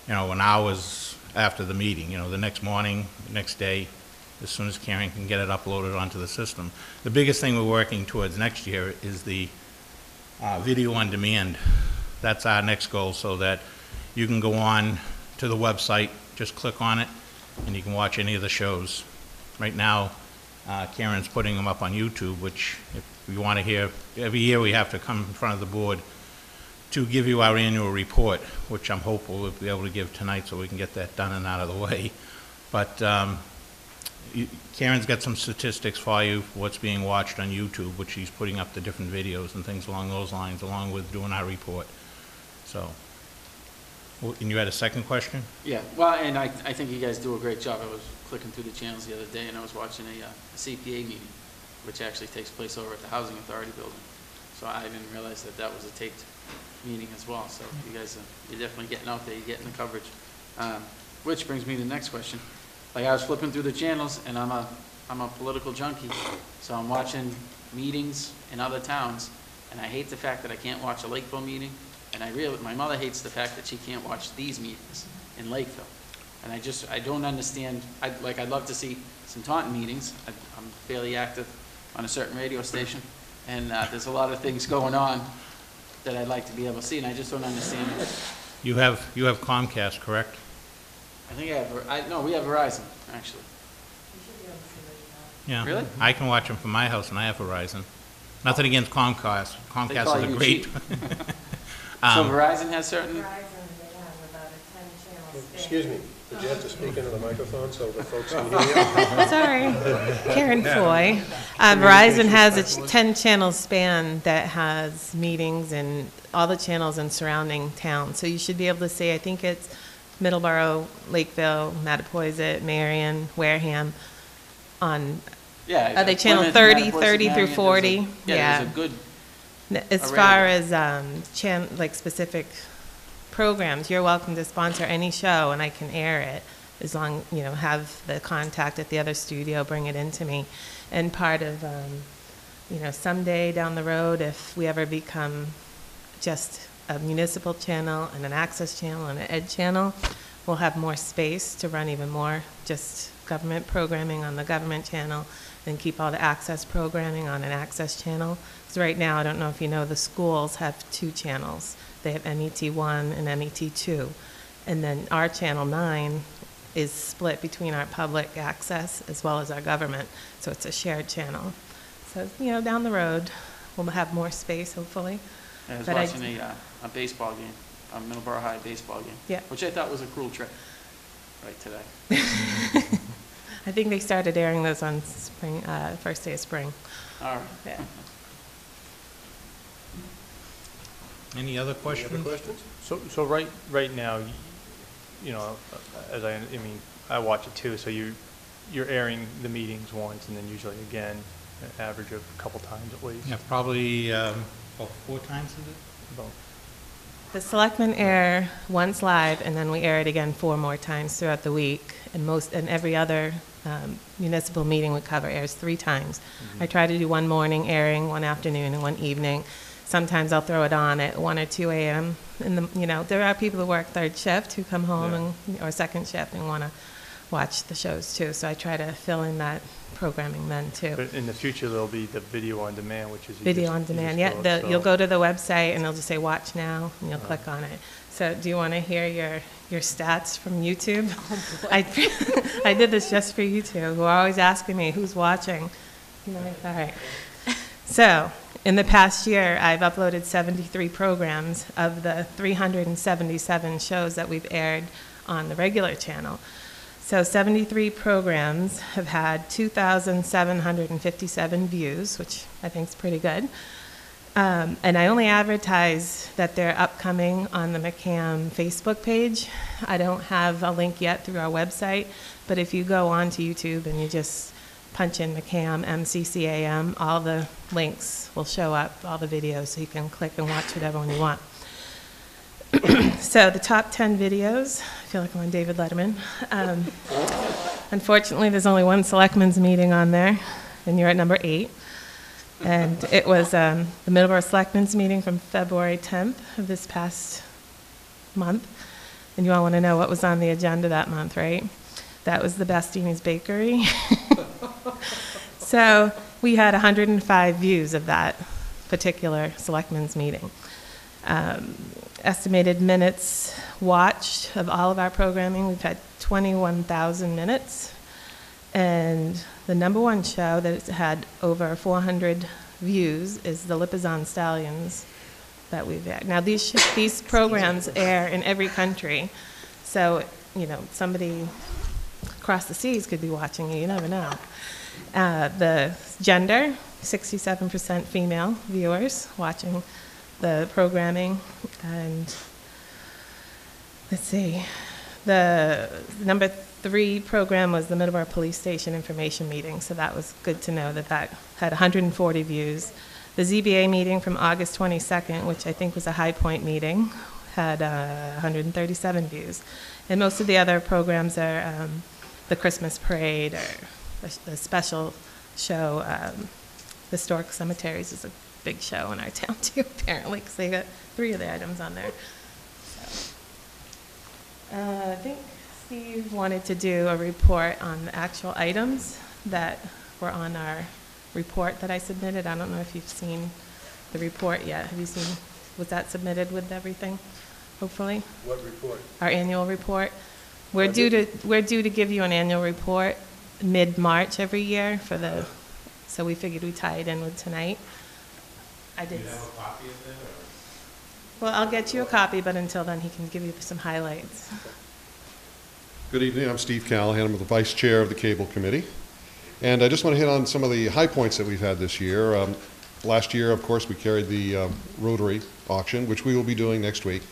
you know, an hours after the meeting, you know, the next morning, the next day, as soon as Karen can get it uploaded onto the system. The biggest thing we're working towards next year is the video on demand. That's our next goal, so that you can go on to the website, just click on it, and you can watch any of the shows. Right now, Karen's putting them up on YouTube, which if you want to hear, every year we have to come in front of the board to give you our annual report, which I'm hopeful we'll be able to give tonight so we can get that done and out of the way. But Karen's got some statistics for you, what's being watched on YouTube, which she's putting up the different videos and things along those lines, along with doing our report. So, and you had a second question? Yeah, well, and I think you guys do a great job. I was clicking through the channels the other day, and I was watching a CPA meeting, which actually takes place over at the Housing Authority building. So I didn't realize that that was a taped meeting as well. So you guys, you're definitely getting out there, you're getting the coverage. Which brings me to the next question. Like, I was flipping through the channels, and I'm a political junkie, so I'm watching meetings in other towns, and I hate the fact that I can't watch a Lakeville meeting, and my mother hates the fact that she can't watch these meetings in Lakeville. And I don't understand. I'd love to see some Taunton meetings. I'm fairly active on a certain radio station, and there's a lot of things going on that I'd like to be able to see, and I just don't understand it. You have Comcast, correct? I think no, we have Verizon, actually. Yeah. Really? I can watch them from my house, and I have Verizon. Nothing against Comcast. They call Comcast is a you great. cheap. So Verizon has certain... Verizon, they have about a 10-channel span. Excuse me, would you have to speak into the microphone so the folks can hear you? Sorry, Karen Foy. Verizon has a 10-channel span that has meetings in all the channels in surrounding towns. So you should be able to see, I think it's Middleborough, Lakeville, Mattapoisett, Marion, Wareham on, Yeah. are they channel Plymouth, 30, Mattapoisett, 30 through Marion, 40? there's a good As array far of as like specific programs, you're welcome to sponsor any show, and I can air it as long, have the contact at the other studio, bring it into me. And part of, someday down the road, if we ever become just a municipal channel and an access channel and an ed channel, we'll have more space to run even more just government programming on the government channel and keep all the access programming on an access channel. Because right now, I don't know if you know, the schools have 2 channels. They have MET1 and MET2. And then our channel 9 is split between our public access as well as our government. So it's a shared channel. So, down the road, we'll have more space, hopefully. I was But watching a baseball game, a Middleborough High baseball game. Yeah. Which I thought was a cruel trick, right today. I think they started airing those on spring, first day of spring. All right. Yeah. Any other questions? Any other questions? So right now, as I watch it too, so you're airing the meetings once and then usually again, an average of a couple times at least. Yeah, probably about 4 times, is it? About The selectmen air once live, and then we air it again 4 more times throughout the week. And every other municipal meeting we cover airs 3 times. I try to do one morning airing, one afternoon, and one evening. Sometimes I'll throw it on at 1 or 2 a.m. There are people who work 3rd shift who come home or 2nd shift and want to watch the shows too. So I try to fill in that programming then too. But in the future, there'll be the video on demand, which is Video on demand, yeah. You'll go to the website and they'll just say watch now, and you'll click on it. So do you want to hear your stats from YouTube? I did this just for you two, who are always asking me who's watching. All right. So in the past year, I've uploaded 73 programs of the 377 shows that we've aired on the regular channel. So 73 programs have had 2,757 views, which I think is pretty good. And I only advertise that they're upcoming on the MCCAM Facebook page. I don't have a link yet through our website, but if you go on to YouTube and you just punch in MCCAM, MCCAM, all the links will show up, all the videos, so you can click and watch whatever one you want. So the top 10 videos, I feel like I'm on David Letterman. Unfortunately, there's only one selectmen's meeting on there, and you're at number 8. And it was the Middleborough Selectmen's meeting from February 10th of this past month. And you all want to know what was on the agenda that month, right? That was the Bastini's Bakery. So we had 105 views of that particular selectmen's meeting. Estimated minutes watched of all of our programming, we've had 21,000 minutes. And the number 1 show that has had over 400 views is the Lipizzan Stallions that we've had. Now these programs air in every country. So, somebody across the seas could be watching you never know. The gender, 67% female viewers watching the programming. And let's see, the number 3 program was the Middleborough Police Station information meeting, so that was good to know that that had 140 views. The ZBA meeting from August 22nd, which I think was a High Point meeting, had 137 views. And most of the other programs are the Christmas parade or a special show. Historic Cemeteries is a big show in our town too, apparently, because they got 3 of the items on there. So, I think Steve wanted to do a report on the actual items that were on our report that I submitted. I don't know if you've seen the report yet. Have you seen, was that submitted with everything, hopefully? What report? Our annual report. We're due to give you an annual report mid-March every year for the, so we figured we'd tie it in with tonight. I did. Do you have a copy of it, or? Well, I'll get you a copy, but until then, he can give you some highlights. Good evening. I'm Steve Callahan. I'm the Vice Chair of the Cable Committee. And I just want to hit on some of the high points that we've had this year. Last year, of course, we carried the Rotary auction, which we will be doing next week.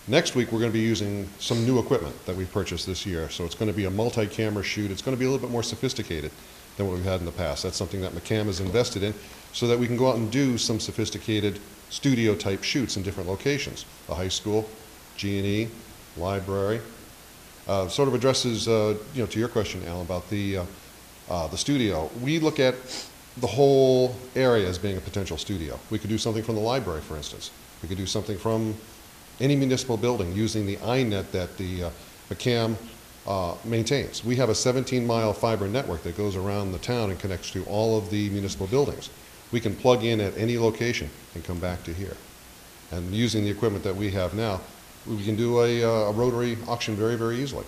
Next week, we're going to be using some new equipment that we've purchased this year. So it's going to be a multi-camera shoot. It's going to be a little bit more sophisticated than what we've had in the past. That's something that MCCAM has invested in so that we can go out and do some sophisticated studio-type shoots in different locations. The high school, G&E, library. Sort of addresses, to your question, Alan, about the studio. We look at the whole area as being a potential studio. We could do something from the library, for instance. We could do something from any municipal building using the iNet that the MCCAM maintains. We have a 17-mile fiber network that goes around the town and connects to all of the municipal buildings. We can plug in at any location and come back to here. And using the equipment that we have now, we can do a rotary auction very, very easily.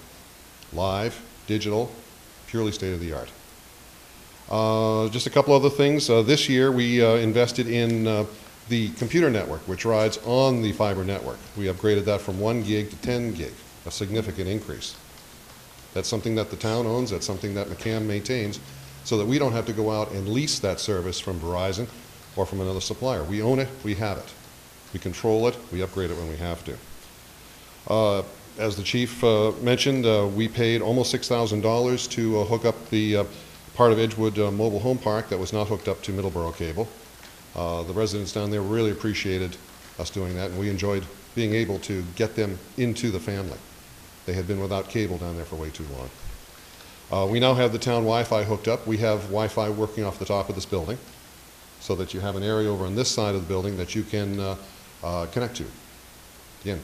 Live, digital, purely state-of-the-art. Just a couple other things. This year we invested in the computer network, which rides on the fiber network. We upgraded that from 1 gig to 10 gig, a significant increase. That's something that the town owns, that's something that MCCAM maintains, so that we don't have to go out and lease that service from Verizon or from another supplier. We own it, we have it. We control it, we upgrade it when we have to. As the chief mentioned, we paid almost $6,000 to hook up the part of Edgewood Mobile Home Park that was not hooked up to Middleborough cable. The residents down there really appreciated us doing that, and we enjoyed being able to get them into the family. They had been without cable down there for way too long. We now have the town Wi-Fi hooked up. We have Wi-Fi working off the top of this building so that you have an area over on this side of the building that you can connect to. Again,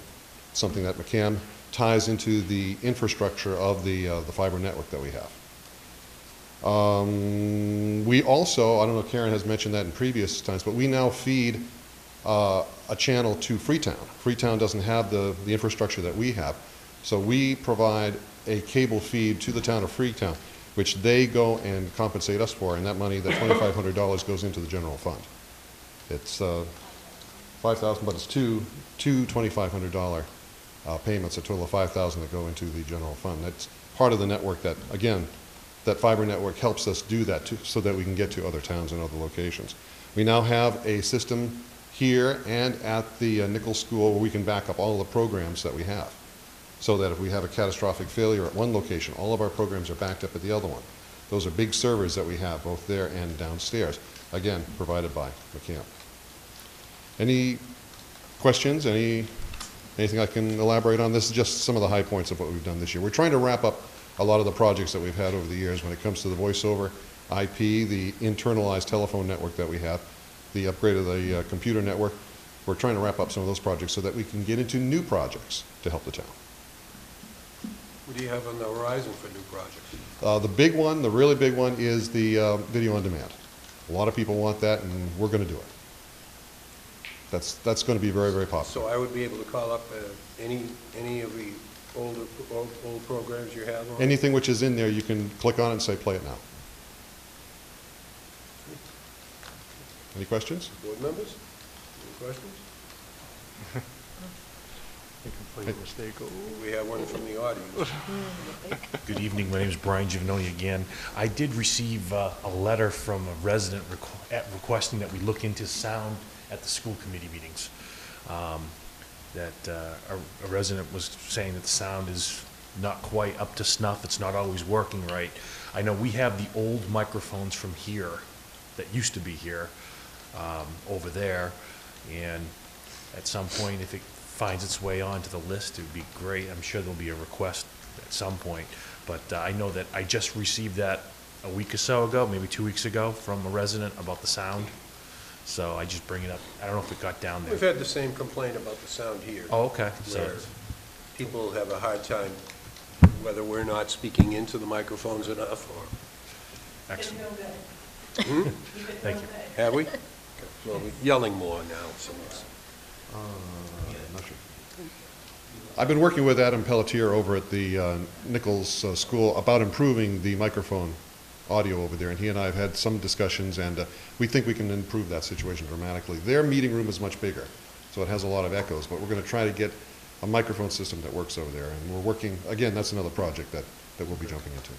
something that MCCAM ties into the infrastructure of the fiber network that we have. We also, I don't know if Karen has mentioned that in previous times, but we now feed a channel to Freetown. Freetown doesn't have the infrastructure that we have, so we provide a cable feed to the town of Freetown, which they go and compensate us for, and that money, that $2,500, goes into the general fund. It's $5,000, but it's two $2,500 payments, a total of $5,000 that go into the general fund. That's part of the network that, again, that fiber network helps us do that so that we can get to other towns and other locations. We now have a system here and at the Nichols School where we can back up all the programs that we have, so that if we have a catastrophic failure at one location, all of our programs are backed up at the other one. Those are big servers that we have both there and downstairs, again, provided by MCCAM. Any questions? Anything I can elaborate on? This is just some of the high points of what we've done this year. We're trying to wrap up a lot of the projects that we've had over the years when it comes to the voice over IP, the internalized telephone network that we have, the upgrade of the computer network. We're trying to wrap up some of those projects so that we can get into new projects to help the town. What do you have on the horizon for new projects? The big one, the really big one, is the video on demand. A lot of people want that, and we're going to do it. That's going to be very, very popular. So I would be able to call up any of the old programs you have on? Anything which is in there, you can click on it and say, play it now. Any questions? Board members? Any questions? Complete mistake. We have one from the audience. Good evening. My name is Brian Giovanni again. I did receive a letter from a resident requesting that we look into sound at the school committee meetings. A resident was saying that the sound is not quite up to snuff. It's not always working right. I know we have the old microphones from here that used to be here over there, and at some point, if it finds its way onto the list, it would be great. I'm sure there'll be a request at some point, but I know that I just received that a week or so ago, maybe 2 weeks ago, from a resident about the sound. So I just bring it up. I don't know if it got down there. We've had the same complaint about the sound here. Oh, okay. So Where people have a hard time whether we're not speaking into the microphones enough or... excellent. Hmm? Thank you. Have we? Okay. Well, we're yelling more now, so it's... Not sure. I've been working with Adam Pelletier over at the Nichols School about improving the microphone audio over there, and he and I have had some discussions, and we think we can improve that situation dramatically. Their meeting room is much bigger, so it has a lot of echoes, but we're going to try to get a microphone system that works over there, and we're working, again, that's another project that we'll be jumping into.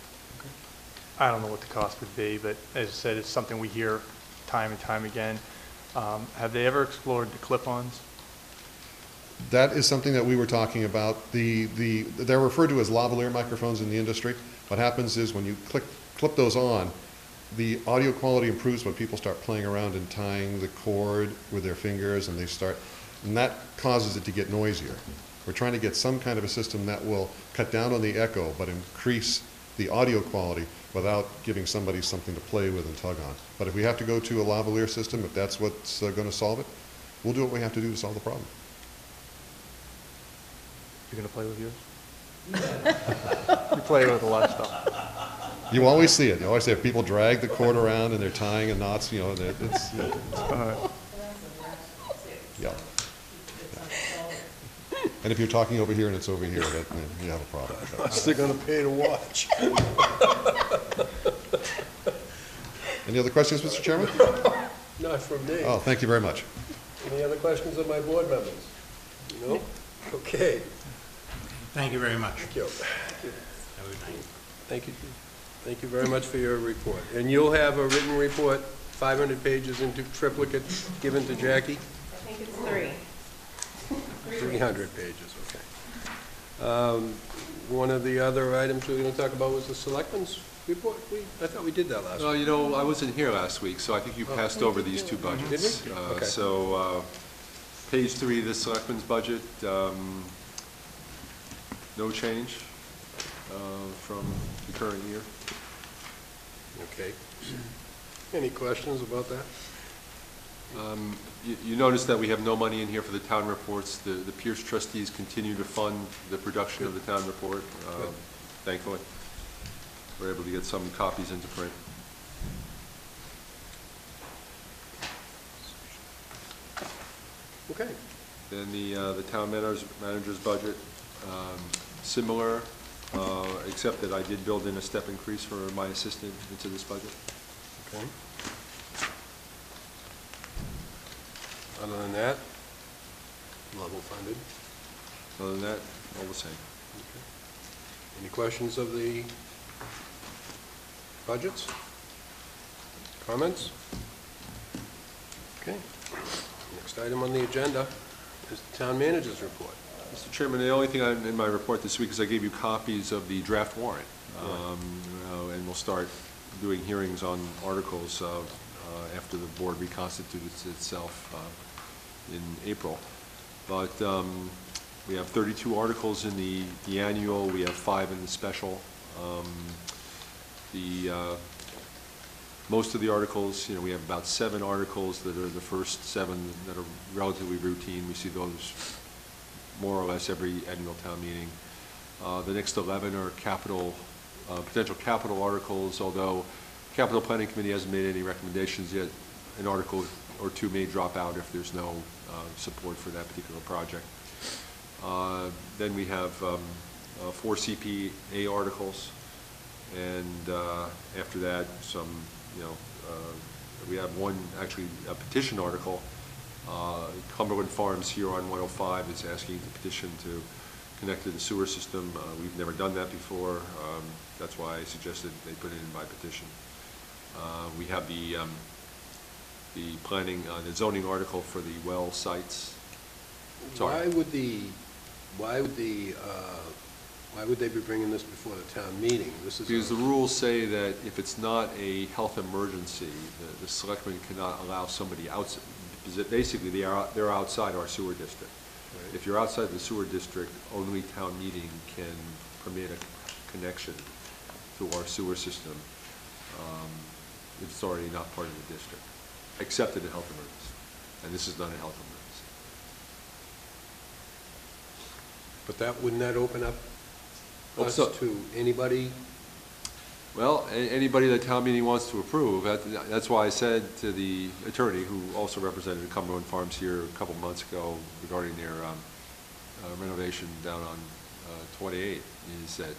I don't know what the cost would be, but as I said, it's something we hear time and time again. Have they ever explored the clip-ons? That is something that we were talking about. They're referred to as lavalier microphones in the industry. What happens is when you clip those on, the audio quality improves when people start playing around and tying the cord with their fingers, and and that causes it to get noisier. We're trying to get some kind of a system that will cut down on the echo but increase the audio quality without giving somebody something to play with and tug on. But if we have to go to a lavalier system, if that's what's going to solve it, we'll do what we have to do to solve the problem. You're going to play with yours? You play with a lot of stuff. You always see it. You always see it. People drag the cord around and they're tying in knots, you know, it's... Yeah. And if you're talking over here and it's over here, you have a problem. They're going to pay to watch. Any other questions, Mr. Chairman? Not from me. Oh, thank you very much. Any other questions of my board members? No? Okay. Thank you very much. Thank you. Have a good night. Thank you. Thank you very much for your report. And you'll have a written report, 500 pages into triplicate, given to Jackie? I think it's 3. 300 pages, okay. One of the other items we were going to talk about was the selectmen's report. I thought we did that last week. Well, you know, I wasn't here last week, so I think you passed over these two budgets. Did we? Okay. So, page 3 of the selectmen's budget, no change from the current year. Okay. Any questions about that? You notice that we have no money in here for the town reports. The Pierce trustees continue to fund the production of the town report, thankfully. We're able to get some copies into print. Okay. Then the town manager's budget, similar, except that I did build in a step increase for my assistant into this budget. Okay. Other than that, level funded. Other than that, all the same. Okay. Any questions of the budgets? Comments? Okay. Next item on the agenda is the town manager's report. Mr. Chairman, the only thing in my report this week is I gave you copies of the draft warrant. And we'll start doing hearings on articles after the board reconstitutes itself in April. But we have 32 articles in the annual, we have 5 in the special. Most of the articles, we have about 7 articles that are the first 7 that are relatively routine. We see those more or less every annual town meeting. The next 11 are potential capital articles, although Capital Planning Committee hasn't made any recommendations yet. An article or 2 may drop out if there's no support for that particular project. Then we have 4 CPA articles, and after that, some, we have one, actually, a petition article. Cumberland Farms here on 105 is asking the petition to connect to the sewer system. We've never done that before. That's why I suggested they put it in by petition. We have the planning, the zoning article for the well sites. Sorry. Why would the Why would they be bringing this before the town meeting? This is Because the rules say that if it's not a health emergency, the selectmen cannot allow somebody outside, basically they're outside our sewer district. Right. If you're outside the sewer district, only town meeting can permit a connection to our sewer system. If it's already not part of the district, except in a health emergency. And this is not a health emergency. But wouldn't that open up us So- to anybody? Well, anybody that town meeting wants to approve, that's why I said to the attorney, who also represented Cumberland Farms here a couple months ago regarding their renovation down on 28, is that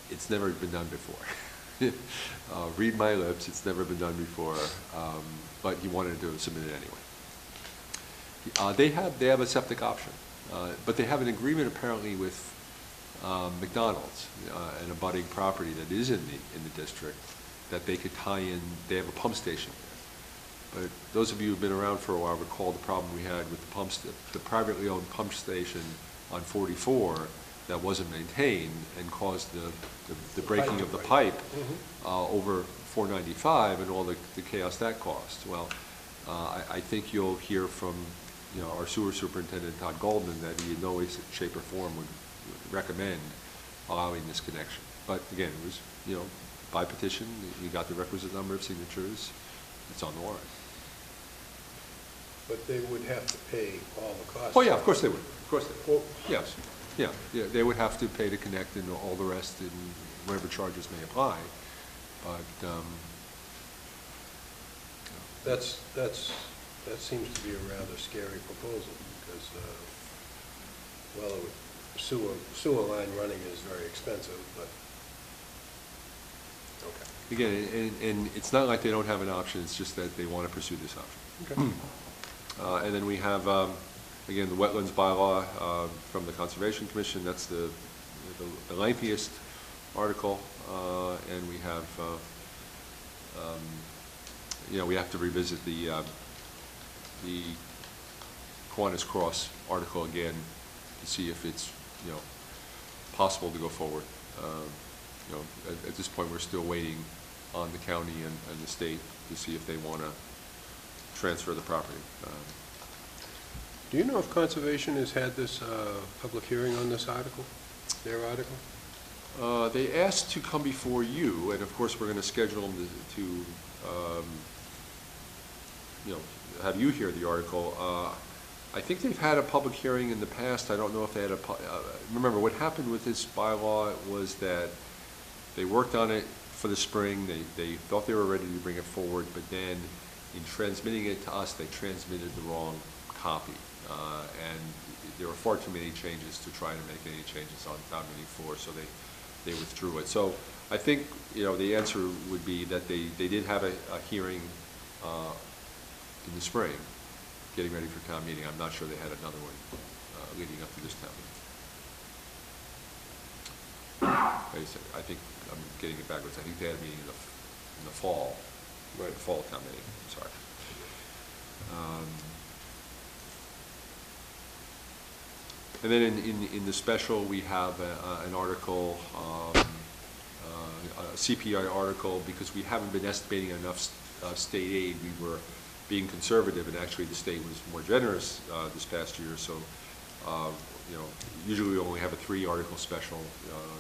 it's never been done before. Read my lips, it's never been done before, but he wanted to submit it anyway. They have a septic option, but they have an agreement apparently with McDonald's, an abutting property that is in the district, that they could tie in. They have a pump station there. But those of you who've been around for a while recall the problem we had with the privately owned pump station on 44 that wasn't maintained and caused the breaking of the pipe over 495 and all the chaos that caused. Well, I think you'll hear from our sewer superintendent, Todd Goldman, that he in no way, shape, or form would recommend allowing this connection. But again, it was, by petition, we got the requisite number of signatures, it's on the warrant. But they would have to pay all the costs. Oh yeah, of course they would, of course they would. Yes, yeah, they would have to pay to connect and all the rest and whatever charges may apply, but, that seems to be a rather scary proposal, because, well, sewer line running is very expensive, but, okay. again, and it's not like they don't have an option, it's just that they want to pursue this option. Okay. And then we have, again, the wetlands bylaw from the Conservation Commission. That's the lengthiest article, and we have, we have to revisit the Kiwanis Cross article again to see if it's possible to go forward. At this point, we're still waiting on the county and the state to see if they want to transfer the property. Do you know if Conservation has had this public hearing on this article, their article? They asked to come before you, and of course we're going to schedule them to have you hear the article. I think they've had a public hearing in the past. I don't know if they had remember what happened with this bylaw was that they worked on it for the spring. They thought they were ready to bring it forward, but then in transmitting it to us, they transmitted the wrong copy. And there were far too many changes to try to make any changes on town meeting floor, so they withdrew it. So I think, the answer would be that they did have a hearing in the spring, getting ready for town meeting. I'm not sure they had another one leading up to this town meeting. Like I said, I think I'm getting it backwards. I think they had a meeting in the fall, right? Fall town meeting. I'm sorry. And then in the special, we have an article, a CPI article, because we haven't been estimating enough state aid. We were being conservative, and actually the state was more generous this past year. So, usually we only have a 3-article special.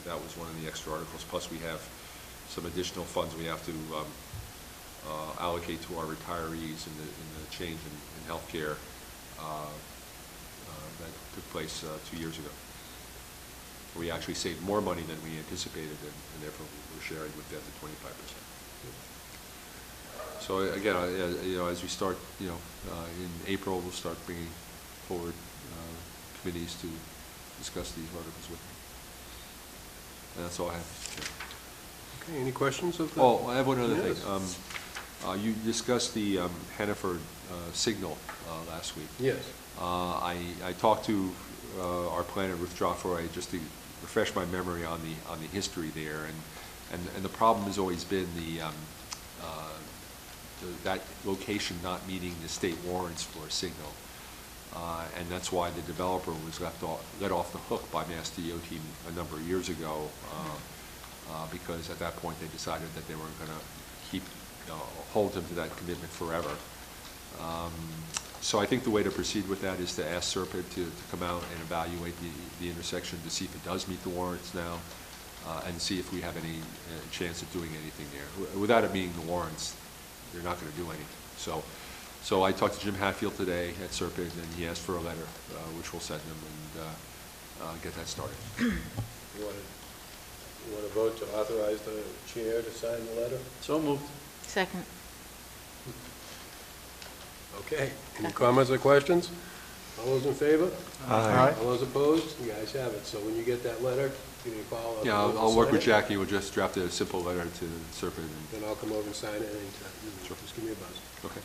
That was one of the extra articles. Plus, we have some additional funds we have to allocate to our retirees in the change in healthcare that took place 2 years ago. We actually saved more money than we anticipated, and therefore we're sharing with them the 25%. So again, as we start, in April, we'll start bringing forward committees to discuss these articles with them. And that's all I have. Okay, any questions of the? Oh, I have one other Yes. thing. You discussed the Hannaford signal last week. Yes. I talked to our planner, Ruth Joffroy, just to refresh my memory on the history there, and the problem has always been that location not meeting the state warrants for a signal. And that's why the developer was let off the hook by Mass DOT a number of years ago, because at that point they decided that they weren't going to hold him to that commitment forever. So I think the way to proceed with that is to ask Serpent to come out and evaluate the intersection to see if it does meet the warrants now, and see if we have any chance of doing anything there. Without it meeting the warrants, they're not going to do anything. So I talked to Jim Hatfield today at Serpent, and he asked for a letter, which we'll send him and get that started. You want to vote to authorize the chair to sign the letter? So moved. Second. Okay. Any comments or questions? All those in favor? Aye. All those opposed? You guys have it. So when you get that letter, give me a call. Yeah, I'll work with Jackie. We'll just draft a simple letter to Serpent. Then I'll come over and sign it anytime. Sure. Just give me a buzz. Okay.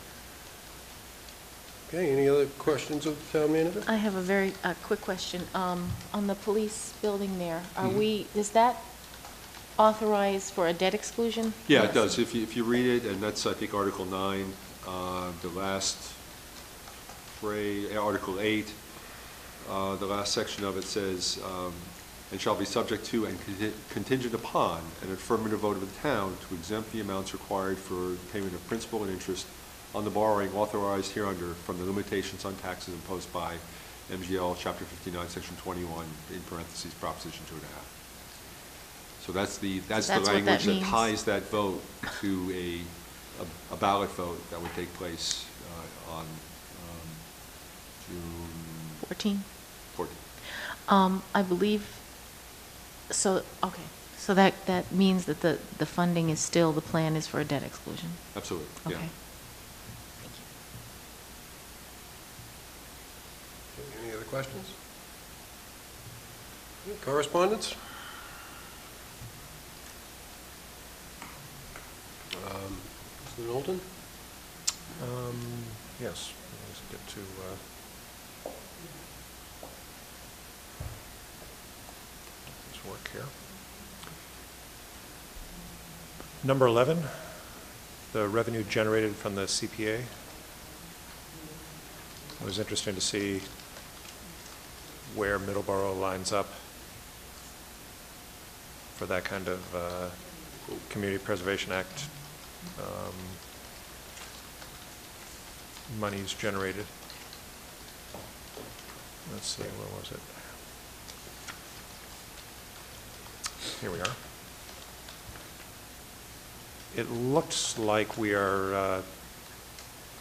Okay, any other questions of the town manager? I have a very quick question. On the police building there, is that authorized for a debt exclusion? Yeah, it does. If you read it, and that's, I think, Article 9, the last phrase, Article 8, the last section of it says, and shall be subject to and contingent upon an affirmative vote of the town to exempt the amounts required for payment of principal and interest on the borrowing authorized hereunder from the limitations on taxes imposed by MGL Chapter 59, Section 21, in parentheses, Proposition 2.5. So that's the language that ties that vote to a ballot vote that would take place on June 14th. I believe, so, okay. So that means that the funding is still, the plan is for a debt exclusion? Absolutely, okay. Yeah. Any other questions? Correspondence? Mr. Knowlton? Yes, let's get to this work here. Number 11, the revenue generated from the CPA. It was interesting to see where Middleborough lines up for that kind of Community Preservation Act monies generated. Let's see, where was it? Here we are. It looks like we are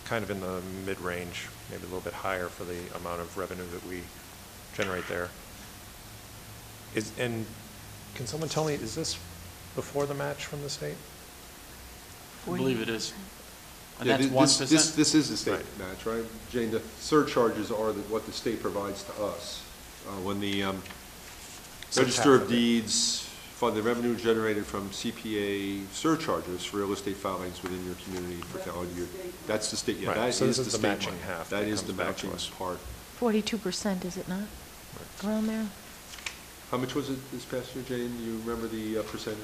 kind of in the mid-range, maybe a little bit higher for the amount of revenue that we generate there. And can someone tell me, is this before the match from the state? I believe it is. And Yeah, that's 1%? This is the state match, right? Jane, the surcharges are what the state provides to us. When the Register of Deeds fund the revenue generated from CPA surcharges for real estate filings within your community for calendar year, that's the state, yeah, Right, that so is this the is the state matching money. half That that is the comes back to matching us. part. 42%, is it not? Around there? How much was it this past year, Jane? You remember the percentage?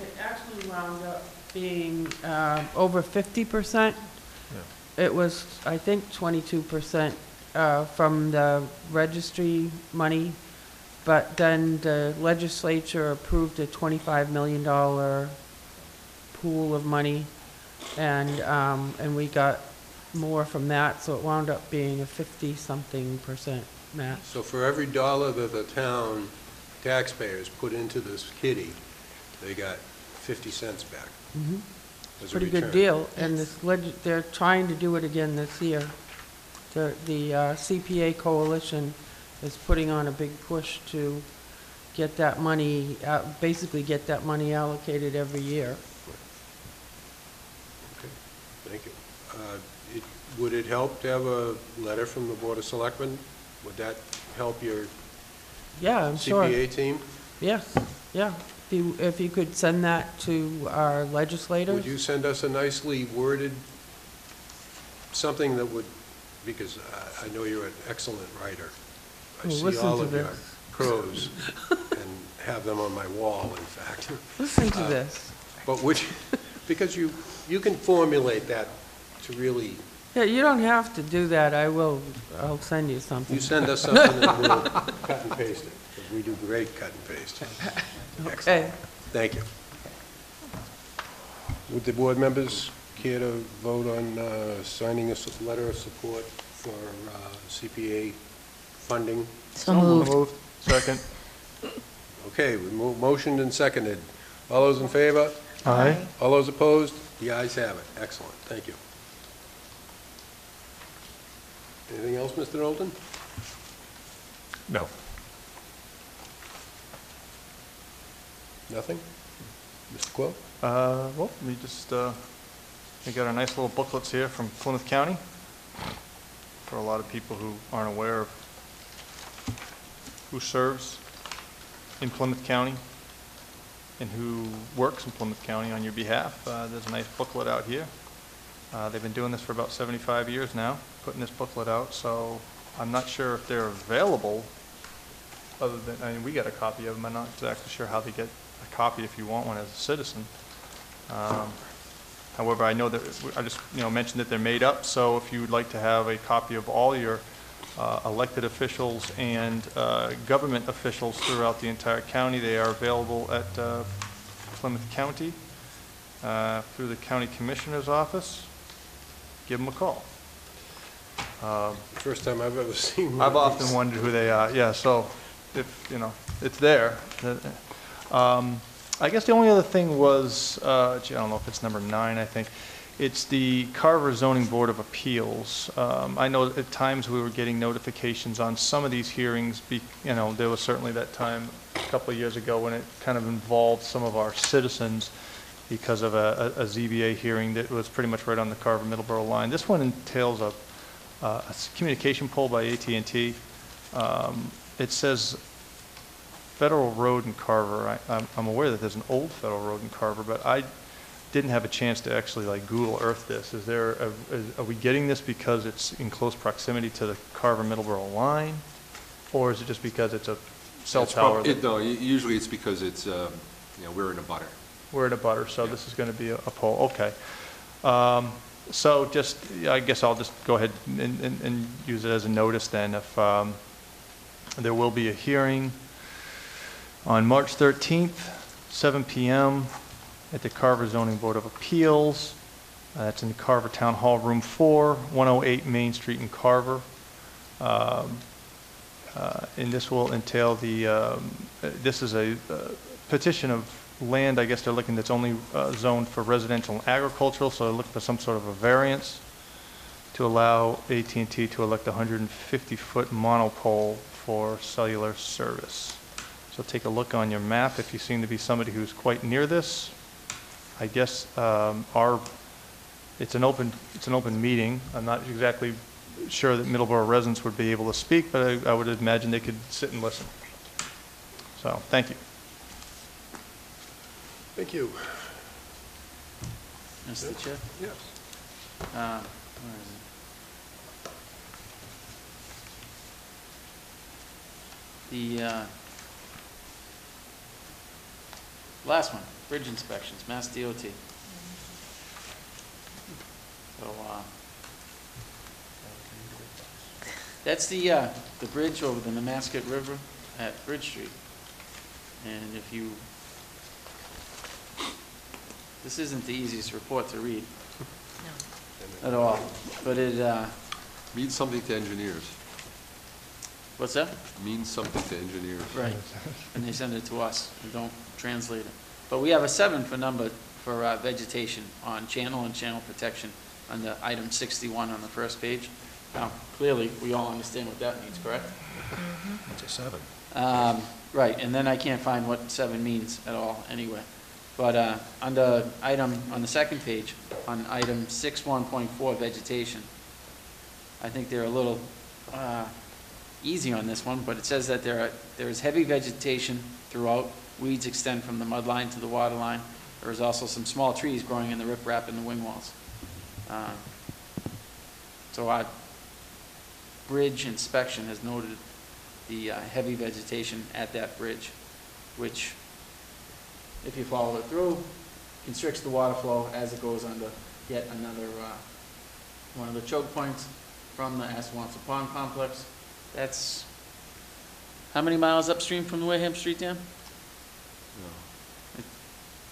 It actually wound up being over 50%. Yeah. It was, I think, 22% from the registry money, but then the legislature approved a $25 million pool of money, and we got more from that, so it wound up being a 50-something% match. So for every dollar that the town taxpayers put into this kitty, they got 50 cents back. Mhm. As a Pretty good return. deal, and they're trying to do it again this year. The CPA Coalition is putting on a big push to get that money, basically get that money allocated every year. Okay, thank you. Would it help to have a letter from the Board of Selectmen? Would that help your Yeah, I'm sure. CPA team? Yes, yeah. If you could send that to our legislators. Would you send us a nicely worded, something that would, because I know you're an excellent writer. I Well, see listen all to of your this. prose and have them on my wall, in fact. Listen to this. But would you, because you can formulate that to really Yeah, you don't have to do that. I'll send you something. You send us something and we'll cut and paste it, because we do great cut and paste. Okay. Thank you. Would the board members care to vote on signing a letter of support for CPA funding? So moved. Second. Okay, we motioned and seconded. All those in favor? Aye. All those opposed? The ayes have it. Excellent, thank you. Anything else, Mr. Knowlton? No. Nothing? Mr. Quill? Well, we just, we got our nice little booklets here from Plymouth County for a lot of people who aren't aware of who serves in Plymouth County and who works in Plymouth County on your behalf. There's a nice booklet out here. They've been doing this for about 75 years now, putting this booklet out, so I'm not sure if they're available other than, I mean, we got a copy of them. I'm not exactly sure how they get a copy if you want one as a citizen. However, I know that, I just, mentioned that they're made up, so if you would like to have a copy of all your elected officials and government officials throughout the entire county, they are available at Plymouth County through the County Commissioner's Office. Give them a call. First time I've ever seen one. I've often wondered who they are. Yeah, so if, it's there. I guess the only other thing was, I don't know if it's number 9, I think. It's the Carver Zoning Board of Appeals. I know at times we were getting notifications on some of these hearings. There was certainly that time a couple of years ago when it kind of involved some of our citizens because of a ZBA hearing that was pretty much right on the Carver-Middleborough line. This one entails a communication pole by AT&T. It says Federal Road in Carver. I'm aware that there's an old Federal Road in Carver, but I didn't have a chance to actually Google Earth this. Are we getting this because it's in close proximity to the Carver-Middleborough line, or is it just because it's a cell tower? No, usually it's because it's, we're in a butter. We're in a butter, so this is going to be a pole. Okay. So just, I guess I'll just go ahead and use it as a notice then. If there will be a hearing on March 13th, 7 p.m. at the Carver Zoning Board of Appeals. That's in the Carver Town Hall, Room 4, 108 Main Street in Carver. And this will entail this is a petition of land, I guess they're looking, that's only zoned for residential and agricultural, so they're looking for some sort of a variance to allow AT&T to elect a 150-foot monopole for cellular service. So take a look on your map if you seem to be somebody who's quite near this. I guess it's an open meeting. I'm not exactly sure that Middleborough residents would be able to speak, but I would imagine they could sit and listen. So thank you. Thank you. Mr. Chair? Yes. Where is it? The last one, bridge inspections, Mass DOT. So, that's the bridge over the Nemasket River at Bridge Street. And if you, this isn't the easiest report to read at all, but it means something to engineers. What's that? Means something to engineers. Right, and they send it to us, we don't translate it. But we have a 7 for number for vegetation on channel and channel protection under item 61 on the first page. Now, clearly, we all understand what that means, correct? It's a 7. Right, and then I can't find what 7 means at all anyway. But under item, on the second page, on item 61.4, vegetation, I think they're a little easy on this one, but it says that there is heavy vegetation throughout. Weeds extend from the mud line to the water line. There is also some small trees growing in the riprap and the wing walls. So our bridge inspection has noted the heavy vegetation at that bridge, which, if you follow it through, constricts the water flow as it goes under yet another one of the choke points from the Assawamsett Pond Complex. That's, how many miles upstream from the Wareham Street Dam?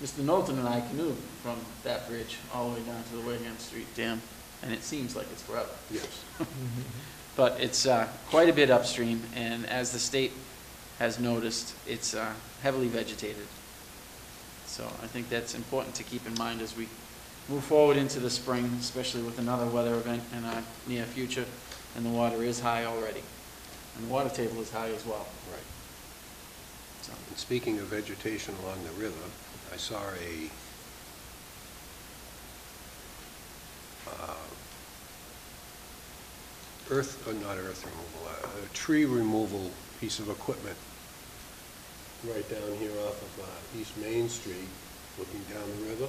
Mr. Knowlton and I canoed from that bridge all the way down to the Wareham Street Dam, and it seems like it's forever. Yes. But it's quite a bit upstream, and as the state has noticed, it's heavily vegetated. So I think that's important to keep in mind as we move forward into the spring, especially with another weather event in our near future, and the water is high already. And the water table is high as well. Right. So, and speaking of vegetation along the river, I saw a not earth removal, a tree removal piece of equipment right down here off of East Main Street, looking down the river,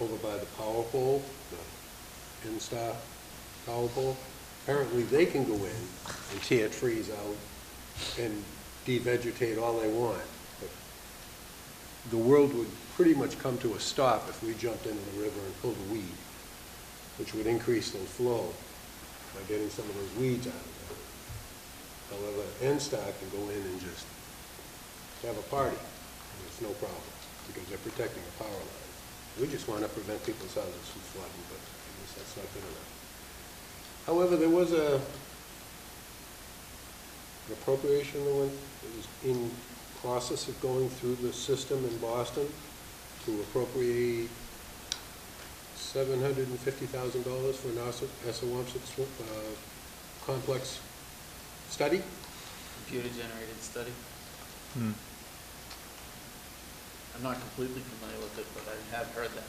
over by the power pole, the N-Star power pole. Apparently they can go in and tear trees out and devegetate all they want. But the world would pretty much come to a stop if we jumped into the river and pulled a weed, which would increase the flow by getting some of those weeds out of there. However, N-Star can go in and just have a party, and it's no problem, because they're protecting the power line. We just want to prevent people's houses from flooding, but I guess that's not good enough. However, there was an appropriation that was in process of going through the system in Boston to appropriate $750,000 for an Assawamsett complex study. Computer-generated study. Hmm. I'm not completely familiar with it, but I have heard that.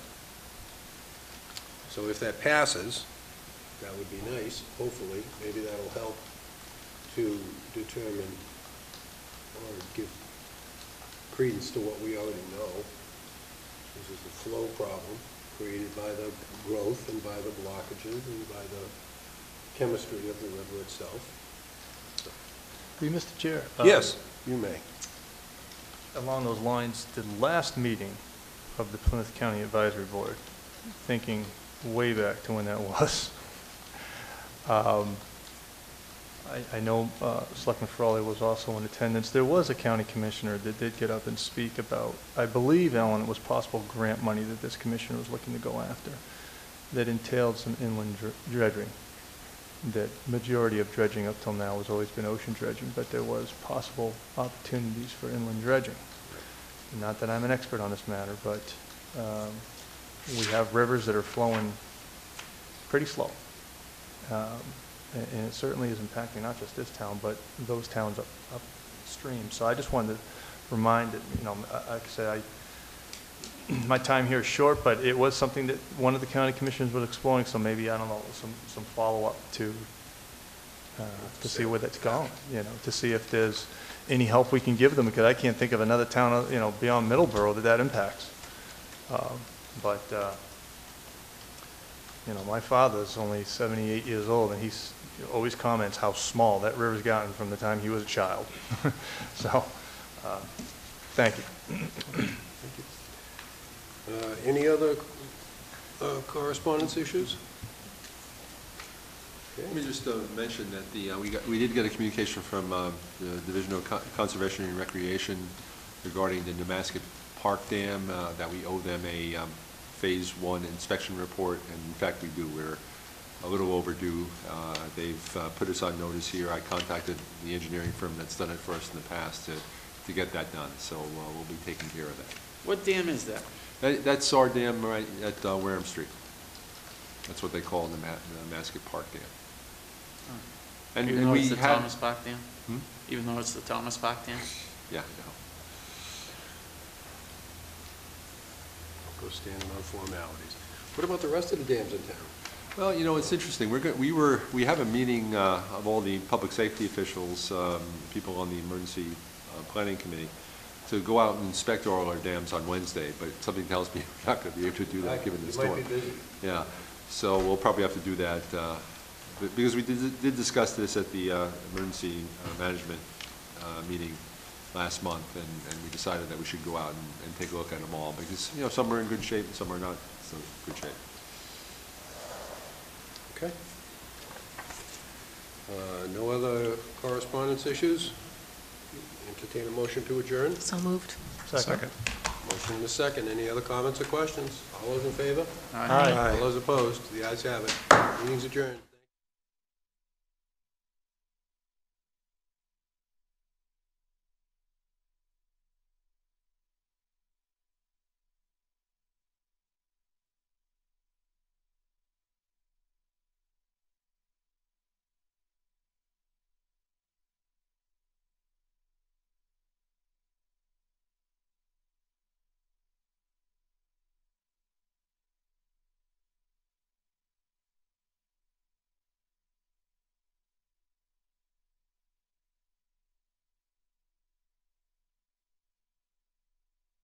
So if that passes, that would be nice, hopefully. Maybe that'll help to determine or give credence to what we already know. This is the flow problem created by the growth and by the blockages and by the chemistry of the river itself. Mr. Chair. Yes, you may. Along those lines, the last meeting of the Plymouth County Advisory Board, thinking way back to when that was, I know Selectman Frawley was also in attendance. There was a county commissioner that did get up and speak about, I believe, Ellen, it was possible grant money that this commissioner was looking to go after that entailed some inland dredging. That majority of dredging up till now has always been ocean dredging, but there was possible opportunities for inland dredging. Not that I'm an expert on this matter, but we have rivers that are flowing pretty slow. And it certainly is impacting not just this town, but those towns upstream. So I just wanted to remind that, you know, like I said, my time here is short, but it was something that one of the county commissioners was exploring, so maybe, I don't know, some follow-up to see where that's going, you know, to see if there's any help we can give them, because I can't think of another town, you know, beyond Middleborough that impacts. You know, my father's only 78 years old, and he's always comments how small that river's gotten from the time he was a child. So, thank you. Thank you. Any other correspondence issues? Okay. Let me just mention that we did get a communication from the Division of Conservation and Recreation regarding the Nemasket Park Dam, that we owe them a Phase 1 inspection report, and in fact we do. We're a little overdue. They've put us on notice here. I contacted the engineering firm that's done it for us in the past to get that done, so we'll be taking care of that. What dam is that? That's our dam right at Wareham Street. That's what they call the Nemasket Park Dam. Oh. Even though it's the Thomas Bach Dam? Even though it's the Thomas Bach Dam? Yeah, no. I'll go standing on formalities. What about the rest of the dams in town? Well, you know, it's interesting. We have a meeting of all the public safety officials, people on the emergency planning committee, to go out and inspect all our dams on Wednesday, but something tells me we're not going to be able to do that given the storm. You might be busy. Yeah, so we'll probably have to do that because we did discuss this at the emergency management meeting last month, and we decided that we should go out and take a look at them all, because, you know, some are in good shape and some are not so good shape. Okay. No other correspondence issues? Entertain a motion to adjourn? So moved. Second. Motion and a second. Any other comments or questions? All those in favor? Aye. All those opposed? The ayes have it. Meeting's adjourned.